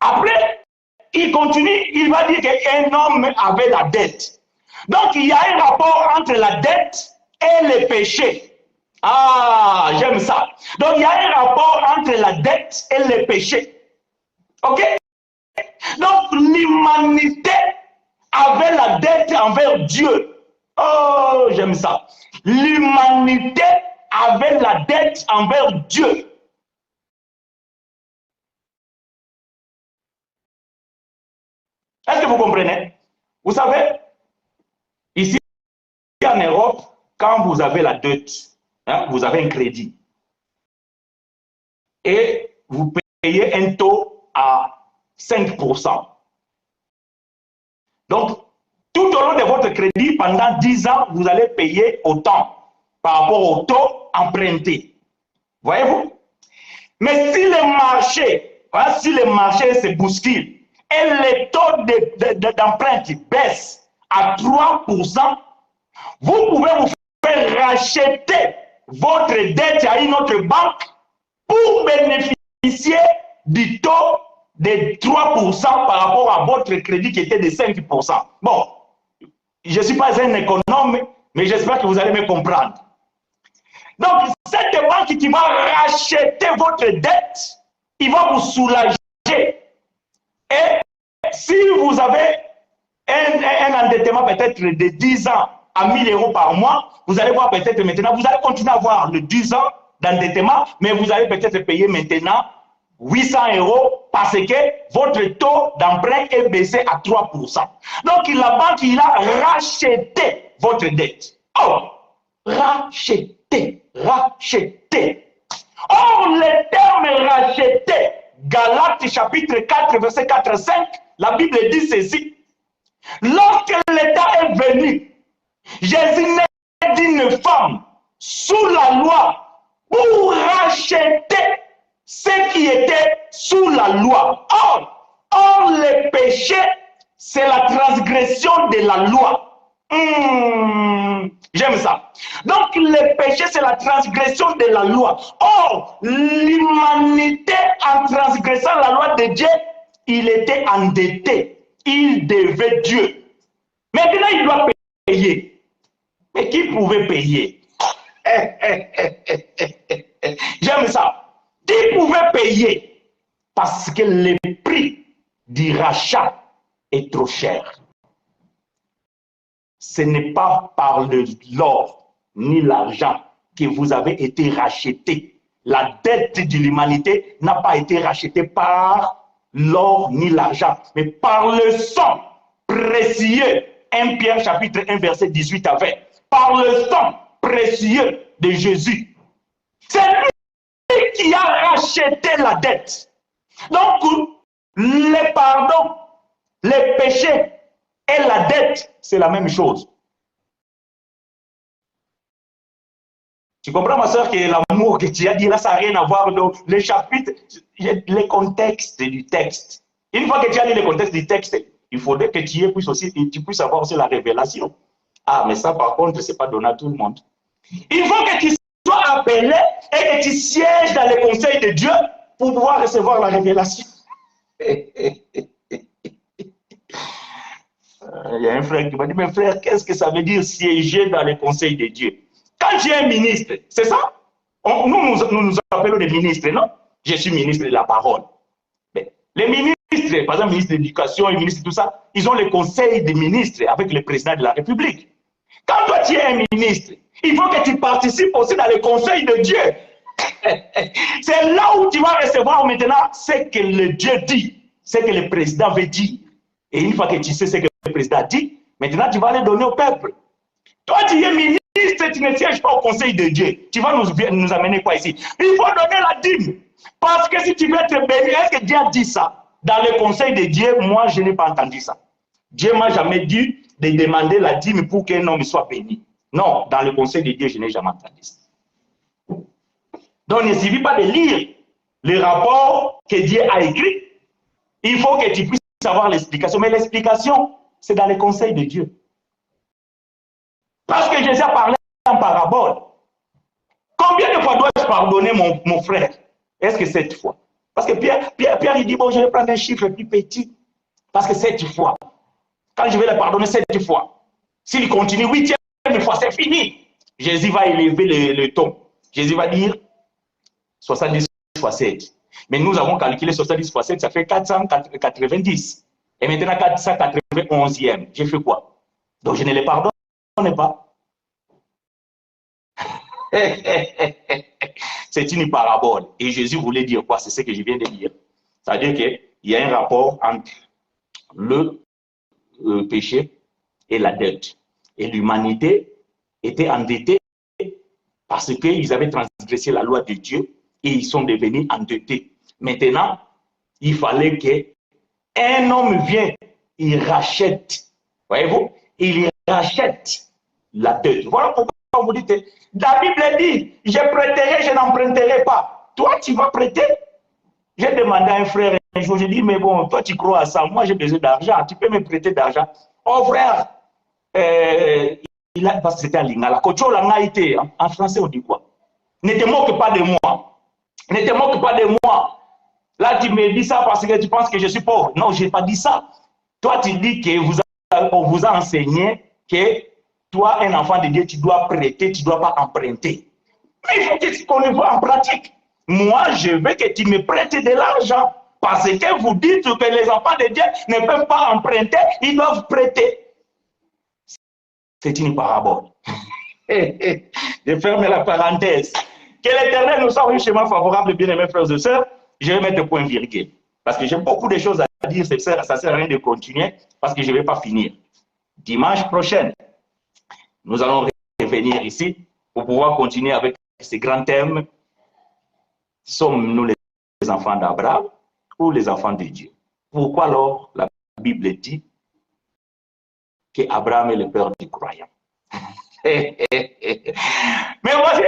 Après, il continue, il va dire qu'un homme avait la dette. Donc, il y a un rapport entre la dette et le péché. Ah, j'aime ça. Donc, il y a un rapport entre la dette et le péché. OK? Donc, l'humanité avait la dette envers Dieu. Oh, j'aime ça. L'humanité avait la dette envers Dieu. Est-ce que vous comprenez? Vous savez, ici en Europe, quand vous avez la dette, hein, vous avez un crédit et vous payez un taux à 5%. Donc, tout au long de votre crédit, pendant 10 ans, vous allez payer autant par rapport au taux emprunté. Voyez-vous? Mais si le marché se bouscule et le taux d'emprunt baisse à 3%, vous pouvez vous faire racheter votre dette à une autre banque pour bénéficier du taux de 3% par rapport à votre crédit qui était de 5%. Bon, je ne suis pas un économe, mais j'espère que vous allez me comprendre. Donc, cette banque qui va racheter votre dette, il va vous soulager. Et si vous avez un endettement peut-être de 10 ans à 1000 € par mois, vous allez voir peut-être maintenant, vous allez continuer à avoir le 10 ans d'endettement, mais vous allez peut-être payer maintenant 800 € parce que votre taux d'emprunt est baissé à 3%. Donc, la banque, il a racheté votre dette. Oh, racheté. Or, le terme racheté, Galates chapitre 4, verset 4-5, la Bible dit ceci. Lorsque l'État est venu, Jésus naît d'une femme sous la loi pour racheter ce qui était sous la loi. Or le péché, c'est la transgression de la loi. J'aime ça. Donc, le péché, c'est la transgression de la loi. Or, l'humanité, en transgressant la loi de Dieu, il était endetté. Il devait Dieu. Maintenant, il doit payer. Mais qui pouvait payer? J'aime ça. Qui pouvait payer? Parce que le prix du rachat est trop cher. Ce n'est pas par l'or ni l'argent que vous avez été racheté. La dette de l'humanité n'a pas été rachetée par l'or ni l'argent, mais par le sang précieux. 1 Pierre chapitre 1 verset 18 à 20. Par le sang précieux de Jésus. C'est lui qui a racheté la dette. Donc, le pardon, le péché et la dette, c'est la même chose. Tu comprends, ma soeur, que l'amour que tu as dit là, ça n'a rien à voir avec le chapitre, le contexte du texte. Une fois que tu as lu le contexte du texte, il faudrait que tu puisses avoir aussi la révélation. Ah, mais ça, par contre, ce n'est pas donné à tout le monde. Il faut que tu sois appelé et que tu sièges dans le conseil de Dieu pour pouvoir recevoir la révélation. Il y a un frère qui m'a dit, mais frère, qu'est-ce que ça veut dire siéger dans le conseil de Dieu? Quand tu es un ministre, c'est ça? Nous appelons des ministres, non? Je suis ministre de la parole. Mais les ministres, par exemple, ministre de l'éducation et ministre de tout ça, ils ont le conseil des ministres avec le président de la République. Quand toi tu es un ministre, il faut que tu participes aussi dans le conseil de Dieu. C'est là où tu vas recevoir maintenant ce que le Dieu dit, ce que le président veut dire. Et une fois que tu sais ce que le président dit, maintenant tu vas le donner au peuple. Toi tu es ministre, tu ne sièges pas au conseil de Dieu. Tu vas nous amener quoi ici? Il faut donner la dîme. Parce que si tu veux être béni, est-ce que Dieu a dit ça? Dans le conseil de Dieu, moi je n'ai pas entendu ça. Dieu ne m'a jamais dit de demander la dîme pour qu'un homme soit béni. Non, dans le conseil de Dieu, je n'ai jamais entendu ça. Donc, il ne suffit pas de lire le rapport que Dieu a écrit. Il faut que tu puisses avoir l'explication. Mais l'explication, c'est dans les conseils de Dieu. Parce que Jésus a parlé en parabole. Combien de fois dois-je pardonner mon frère? Est-ce que 7 fois? Parce que Pierre, il dit, bon, je vais prendre un chiffre plus petit. Parce que 7 fois. Quand je vais le pardonner 7 fois, s'il continue 8e fois, c'est fini. Jésus va élever le ton. Jésus va dire 70 fois 7. Mais nous avons calculé 70 fois 7, ça fait 490. Et maintenant 491e. J'ai fait quoi? Donc je ne les pardonne pas. C'est une parabole. Et Jésus voulait dire quoi? C'est ce que je viens de dire. C'est-à-dire qu'il y a un rapport entre le péché et la dette. Et l'humanité était endettée parce qu'ils avaient transgressé la loi de Dieu et ils sont devenus endettés. Maintenant, il fallait qu'un homme vienne, il rachète. Voyez-vous? Il rachète la dette. Voilà pourquoi vous dites, la Bible dit, je prêterai, je n'emprunterai pas. Toi, tu vas prêter? J'ai demandé à un frère un jour, j'ai dit, mais bon, toi, tu crois à ça, moi, j'ai besoin d'argent, tu peux me prêter d'argent. Oh, frère, parce que c'était à Lingala. En français, on dit quoi? Ne te moque pas de moi. Ne te moque pas de moi. Là, tu me dis ça parce que tu penses que je suis pauvre. Non, je n'ai pas dit ça. Toi, tu dis qu'on vous a enseigné que toi, un enfant de Dieu, tu dois prêter, tu ne dois pas emprunter. Mais il faut qu'on le voit en pratique. Moi, je veux que tu me prêtes de l'argent. Parce que vous dites que les enfants de Dieu ne peuvent pas emprunter, ils doivent prêter. C'est une parabole. Je ferme la parenthèse. Que l'Éternel nous soit richement favorable, bien-aimés frères et sœurs. Je vais mettre point virgule. Parce que j'ai beaucoup de choses à dire, ça ne sert à rien de continuer, parce que je ne vais pas finir. Dimanche prochain, nous allons revenir ici pour pouvoir continuer avec ces grands thèmes. Sommes-nous les enfants d'Abraham ou les enfants de Dieu? Pourquoi alors la Bible dit qu'Abraham est le père du croyant? Mais voici,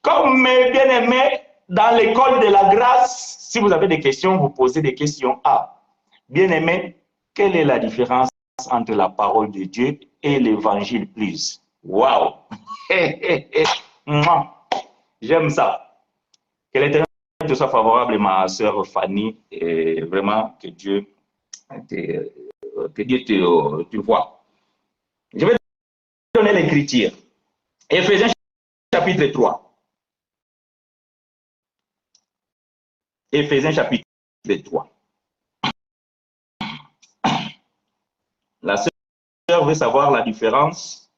comme mes bien-aimés, dans l'école de la grâce, si vous avez des questions, vous posez des questions. Ah, bien-aimés, quelle est la différence entre la parole de Dieu et l'évangile plus? Waouh! J'aime ça. Que l'Éternel te soit favorable, ma sœur Fanny, et vraiment que Dieu te voie. Je vais te donner l'écriture. Éphésiens chapitre 3. Éphésiens chapitre 3. La sœur veut savoir la différence.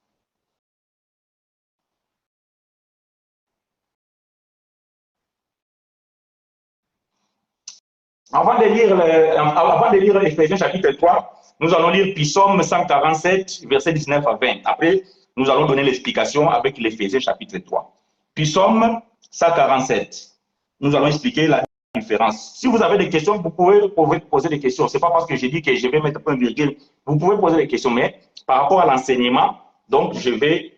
Avant de lire Éphésiens chapitre 3, nous allons lire Psaume 147, verset 19 à 20. Après, nous allons donner l'explication avec l'Éphésiens chapitre 3. Psaume 147. Nous allons expliquer la différence. Si vous avez des questions, vous pouvez poser des questions. Ce n'est pas parce que j'ai dit que je vais mettre point virgule. Vous pouvez poser des questions, mais par rapport à l'enseignement, donc je vais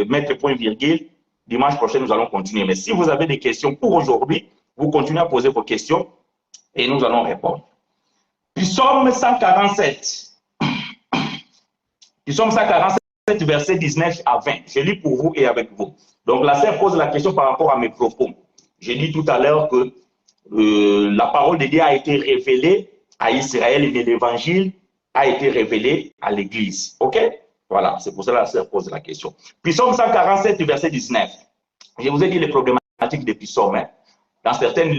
mettre point virgule. Dimanche prochain, nous allons continuer. Mais si vous avez des questions pour aujourd'hui, vous continuez à poser vos questions et nous allons répondre. Psaume 147. Psaume 147, verset 19 à 20. Je lis pour vous et avec vous. Donc la sœur pose la question par rapport à mes propos. J'ai dit tout à l'heure que la parole de Dieu a été révélée à Israël et l'évangile a été révélé à l'église. Ok? Voilà, c'est pour cela que la sœur pose la question. Psaume 147, verset 19. Je vous ai dit les problématiques des psaumes. Hein. Dans certaines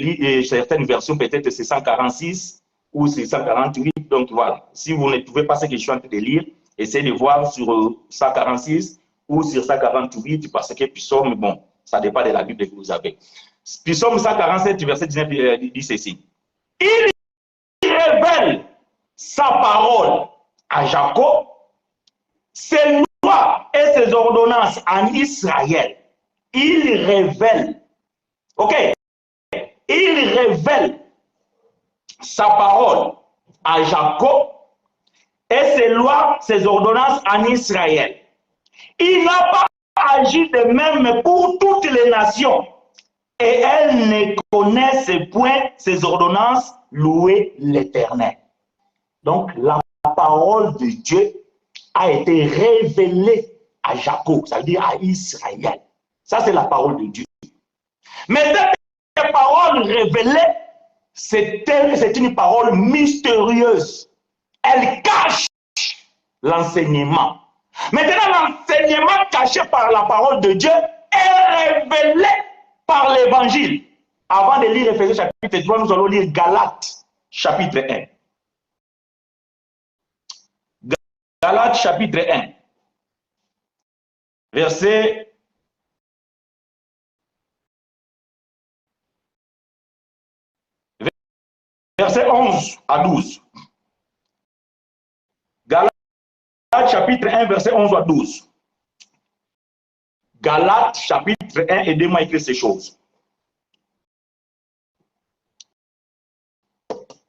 versions, peut-être c'est 146 ou c'est 148. Donc voilà, si vous ne trouvez pas ce que je suis en train de lire, essayez de voir sur 146 ou sur 148 parce que psaume, bon, ça dépend de la Bible que vous avez. Psaume 147, verset 19 dit ceci. Il révèle sa parole à Jacob, ses lois et ses ordonnances en Israël. Il révèle. Ok? Il révèle sa parole à Jacob et ses lois, ses ordonnances en Israël. Il n'a pas agi de même pour toutes les nations. Et elles ne connaissent point ses ordonnances, louer l'Éternel. Donc, la parole de Dieu a été révélée à Jacob, ça veut dire à Israël. Ça, c'est la parole de Dieu. Mais cette parole révélée, c'est une parole mystérieuse. Elle cache l'enseignement. Maintenant, l'enseignement caché par la parole de Dieu est révélé par l'évangile. Avant de lire Éphésiens chapitre 3, nous allons lire Galates chapitre 1. Galates chapitre 1, verset 11 à 12. Galates chapitre 1, verset 11 à 12. Galates chapitre 1, aidez-moi à écrire ces choses.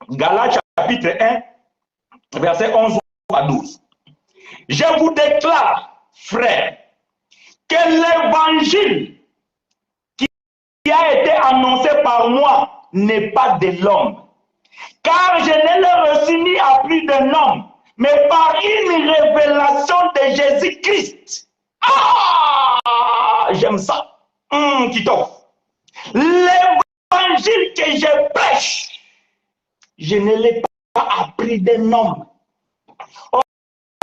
Galates chapitre 1, verset 11 à 12. Je vous déclare, frères, que l'évangile qui a été annoncé par moi n'est pas de l'homme. Car je ne l'ai reçu ni appris d'un homme, mais par une révélation de Jésus-Christ. Ah, j'aime ça. Kitov. L'évangile que je prêche, je ne l'ai pas appris d'un homme.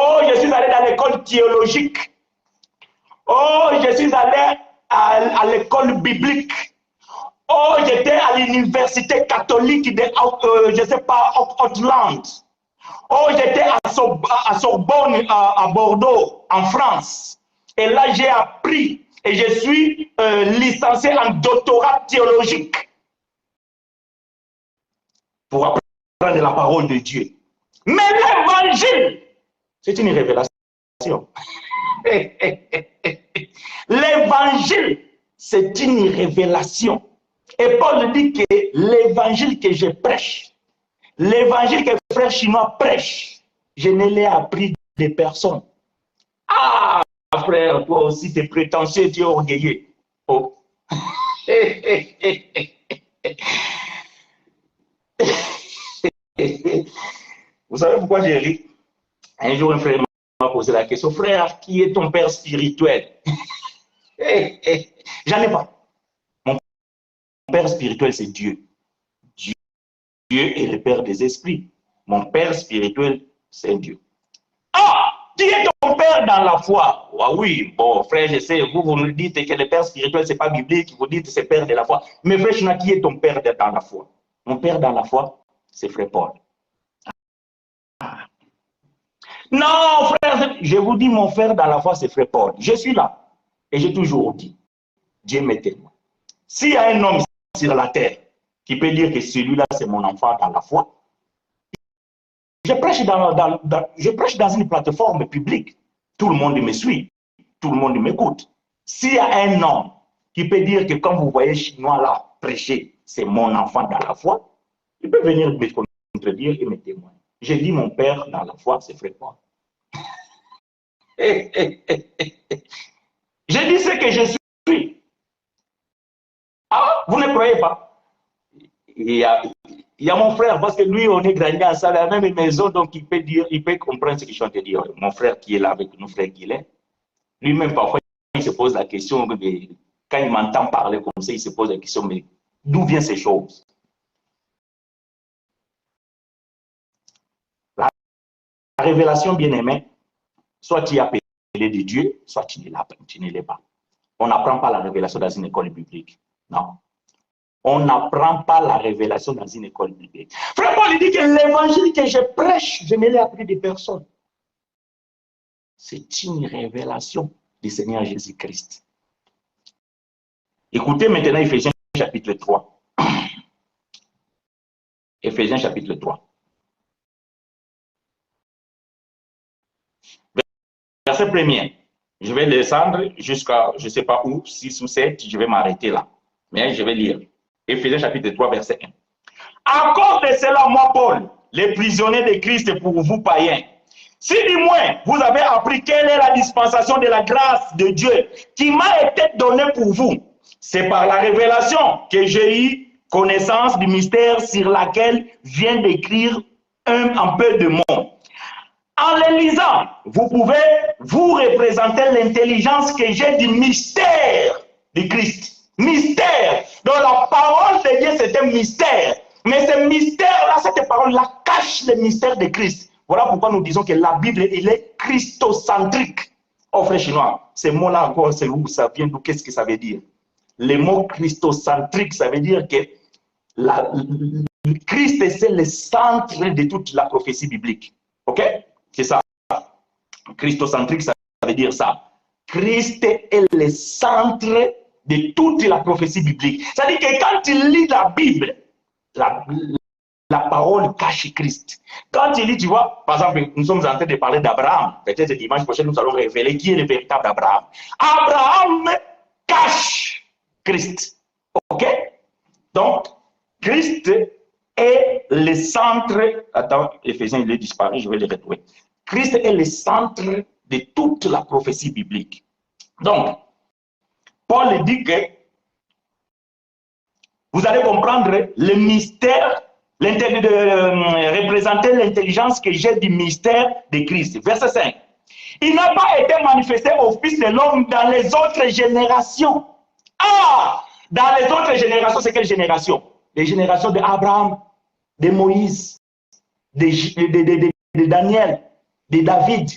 Oh, je suis allé dans l'école théologique. Oh, je suis allé à l'école biblique. Oh, j'étais à l'université catholique de, je ne sais pas, Auckland. Oh, j'étais à Sorbonne, à Bordeaux, en France. Et là, j'ai appris et je suis licencié en doctorat théologique pour apprendre la parole de Dieu. Mais l'évangile, c'est une révélation. L'évangile, c'est une révélation. Et Paul dit que l'évangile que je prêche, l'évangile que frère chinois prêche, je ne l'ai appris de personne. Ah, frère, toi aussi, tu es prétentieux, tu es orgueilleux. Oh. Vous savez pourquoi j'ai ri? Un jour, un frère m'a posé la question, frère, qui est ton père spirituel? J'en ai pas. Mon père spirituel, c'est Dieu. Dieu est le père des esprits. Mon père spirituel, c'est Dieu. Ah, qui est ton père dans la foi? Ah oui, bon, frère, je sais, vous nous dites que le père spirituel, ce n'est pas biblique, vous dites que c'est père de la foi. Mais frère China, qui est ton père dans la foi? Mon père dans la foi, c'est frère Paul. Non, frère, je vous dis, mon frère dans la foi, c'est frère Paul. Je suis là. Et j'ai toujours dit, Dieu m'est témoin. S'il y a un homme sur la terre qui peut dire que celui-là, c'est mon enfant dans la foi, je prêche dans une plateforme publique. Tout le monde me suit. Tout le monde m'écoute. S'il y a un homme qui peut dire que quand vous voyez Chinois là prêcher, c'est mon enfant dans la foi, il peut venir me contredire et me témoigner. J'ai dit mon père dans la foi, c'est frère Paul. J'ai dit ce que je suis. Ah, vous ne croyez pas? Il y a mon frère, parce que lui, on est grandi ensemble à la même maison, donc il peut dire, il peut comprendre ce que je suis en train de dire. Mon frère qui est là avec nous, frère Guilain, lui-même, parfois, il se pose la question, quand il m'entend parler comme ça, il se pose la question, mais d'où viennent ces choses? La révélation, bien-aimée, soit tu es appelé de Dieu, soit tu ne l'es pas. On n'apprend pas la révélation dans une école biblique. Non. On n'apprend pas la révélation dans une école biblique. Frère Paul dit que l'évangile que je prêche, je ne l'ai appris de personne. C'est une révélation du Seigneur Jésus-Christ. Écoutez maintenant Éphésiens chapitre 3. Éphésiens chapitre 3. Verset 1er. Je vais descendre jusqu'à, je ne sais pas où, 6 ou 7, je vais m'arrêter là. Mais je vais lire. Éphésiens chapitre 3, verset 1. À cause de cela, moi, Paul, les prisonniers de Christ pour vous païens, si du moins vous avez appris quelle est la dispensation de la grâce de Dieu qui m'a été donnée pour vous, c'est par la révélation que j'ai eu connaissance du mystère sur laquelle vient d'écrire un peu de mots. En les lisant, vous pouvez vous représenter l'intelligence que j'ai du mystère de Christ. Mystère. Donc la parole de Dieu, c'est un mystère. Mais ce mystère-là, cette parole-là cache le mystère de Christ. Voilà pourquoi nous disons que la Bible, il est christocentrique. Oh frère chinois, ce mot-là encore, c'est où ça vient, d'où, qu'est-ce que ça veut dire? Le mot christocentrique, ça veut dire que Christ, c'est le centre de toute la prophétie biblique. Ok? C'est ça. Christocentrique, ça veut dire ça. Christ est le centre de toute la prophétie biblique. C'est-à-dire que quand tu lis la Bible, la parole cache Christ. Quand tu lis, tu vois, par exemple, nous sommes en train de parler d'Abraham. Peut-être dimanche prochain, nous allons révéler qui est le véritable Abraham. Abraham cache Christ. Ok? Donc, Christ est le centre. Attends, Éphésiens, il est disparu, je vais le retrouver. Christ est le centre de toute la prophétie biblique. Donc, Paul dit que vous allez comprendre le mystère, représenter l'intelligence que j'ai du mystère de Christ. Verset 5. Il n'a pas été manifesté au Fils de l'homme dans les autres générations. Ah! Dans les autres générations, c'est quelle génération? Les générations d'Abraham, de Moïse, de Daniel, de David,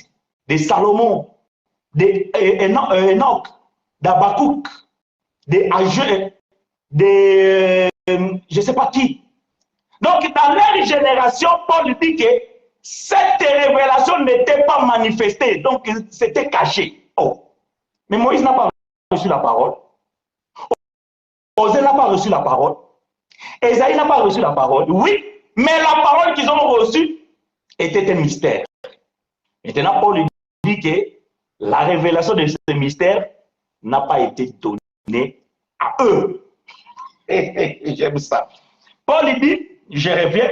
de Salomon, d'Enoch, d'Abakouk, de je ne sais pas qui. Donc, dans leur génération, Paul dit que cette révélation n'était pas manifestée, donc c'était caché. Oh. Mais Moïse n'a pas reçu la parole. Osée n'a pas reçu la parole. Ésaïe n'a pas reçu la parole. Oui, mais la parole qu'ils ont reçue était un mystère. Maintenant, Paul dit que la révélation de ce mystère n'a pas été donnée à eux. J'aime ça. Paul dit, je reviens,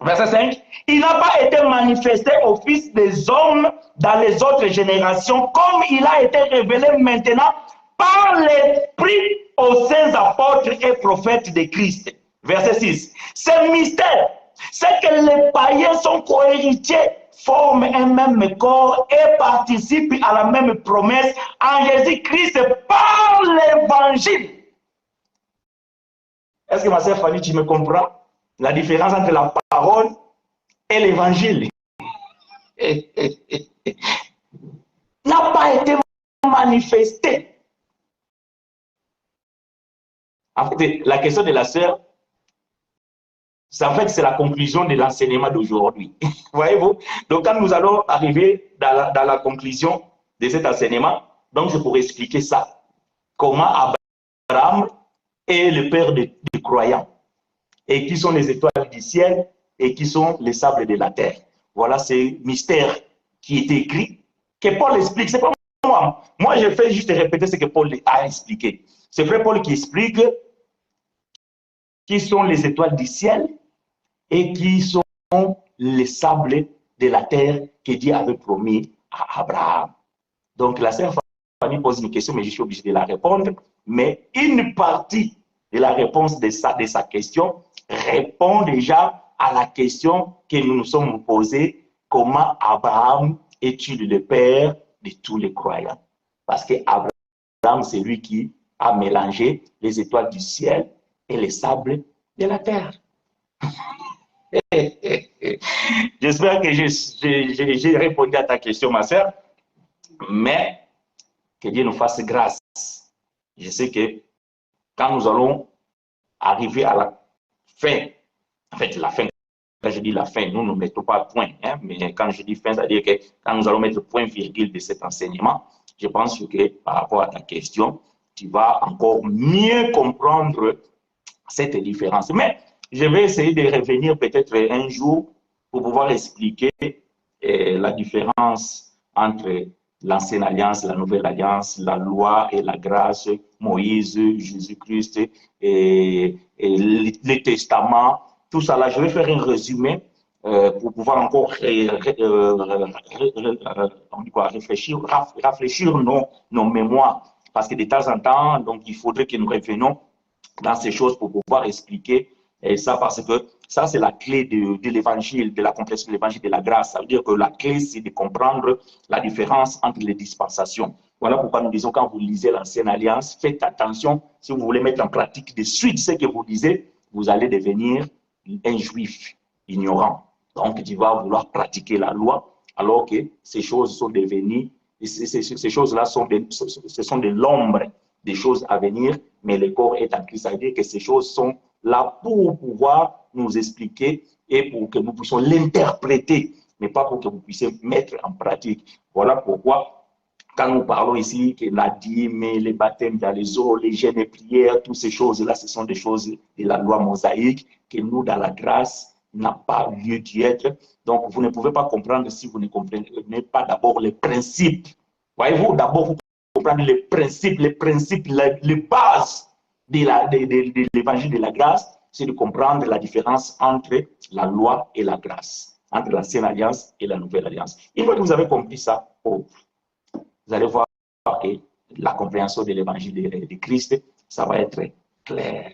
verset 5, il n'a pas été manifesté au Fils des hommes dans les autres générations, comme il a été révélé maintenant par l'Esprit aux saints apôtres et prophètes de Christ. Verset 6. Ce mystère, c'est que les païens sont cohéritiers, forment un même corps et participent à la même promesse en Jésus-Christ par l'évangile. Est-ce que ma sœur Fanny, tu me comprends? La différence entre la parole et l'évangile n'a pas été manifesté. En fait, la question de la sœur, en fait, c'est la conclusion de l'enseignement d'aujourd'hui. Voyez-vous? Donc, quand nous allons arriver dans la conclusion de cet enseignement, donc je pourrais expliquer ça. Comment Abraham est le père des croyants. Et qui sont les étoiles du ciel et qui sont les sables de la terre. Voilà ce mystère qui est écrit, que Paul explique. C'est pas moi. Moi, je fais juste répéter ce que Paul a expliqué. C'est frère Paul qui explique qui sont les étoiles du ciel et qui sont les sables de la terre que Dieu avait promis à Abraham. Donc, la sœur Fanny pose une question, mais je suis obligé de la répondre. Mais une partie de la réponse de sa question répond déjà à la question que nous nous sommes posée, comment Abraham est-il le père de tous les croyants? Parce que Abraham, c'est lui qui a mélangé les étoiles du ciel et les sables de la terre. J'espère que j'ai répondu à ta question, ma sœur, mais que Dieu nous fasse grâce. Je sais que quand nous allons arriver à la fin, en fait, la fin, quand je dis la fin, nous ne mettons pas point, hein, mais quand je dis fin, c'est-à-dire que quand nous allons mettre point virgule de cet enseignement, je pense que par rapport à ta question, tu vas encore mieux comprendre cette différence. Mais je vais essayer de revenir peut-être un jour pour pouvoir expliquer la différence entre l'ancienne alliance, la nouvelle alliance, la loi et la grâce, Moïse, Jésus-Christ et les testaments, tout ça là. Je vais faire un résumé pour pouvoir encore rafraîchir nos mémoires. Parce que de temps en temps, donc, il faudrait que nous revenions dans ces choses pour pouvoir expliquer ça, parce que Ça, c'est la clé de l'évangile, de la compréhension de l'évangile de la grâce. Ça veut dire que la clé, c'est de comprendre la différence entre les dispensations. Voilà pourquoi nous disons, quand vous lisez l'Ancienne Alliance, faites attention, si vous voulez mettre en pratique de suite ce que vous lisez, vous allez devenir un juif ignorant. Donc, tu vas vouloir pratiquer la loi, alors que ces choses sont devenues, ces choses-là sont de l'ombre des choses à venir, mais le corps est en Christ. Ça veut dire que ces choses sont là pour pouvoir nous expliquer et pour que nous puissions l'interpréter, mais pas pour que vous puissiez mettre en pratique. Voilà pourquoi, quand nous parlons ici que la dîme, les baptêmes dans les eaux, les jeûnes et prières, toutes ces choses-là, ce sont des choses de la loi mosaïque que nous, dans la grâce, n'a pas lieu d'y être. Donc, vous ne pouvez pas comprendre si vous ne comprenez pas d'abord les principes. Voyez-vous, d'abord, vous comprenez les principes, les bases de l'évangile de la grâce, c'est de comprendre la différence entre la loi et la grâce, entre l'ancienne alliance et la nouvelle alliance. Une fois que vous avez compris ça, vous allez voir que la compréhension de l'évangile de Christ, ça va être clair.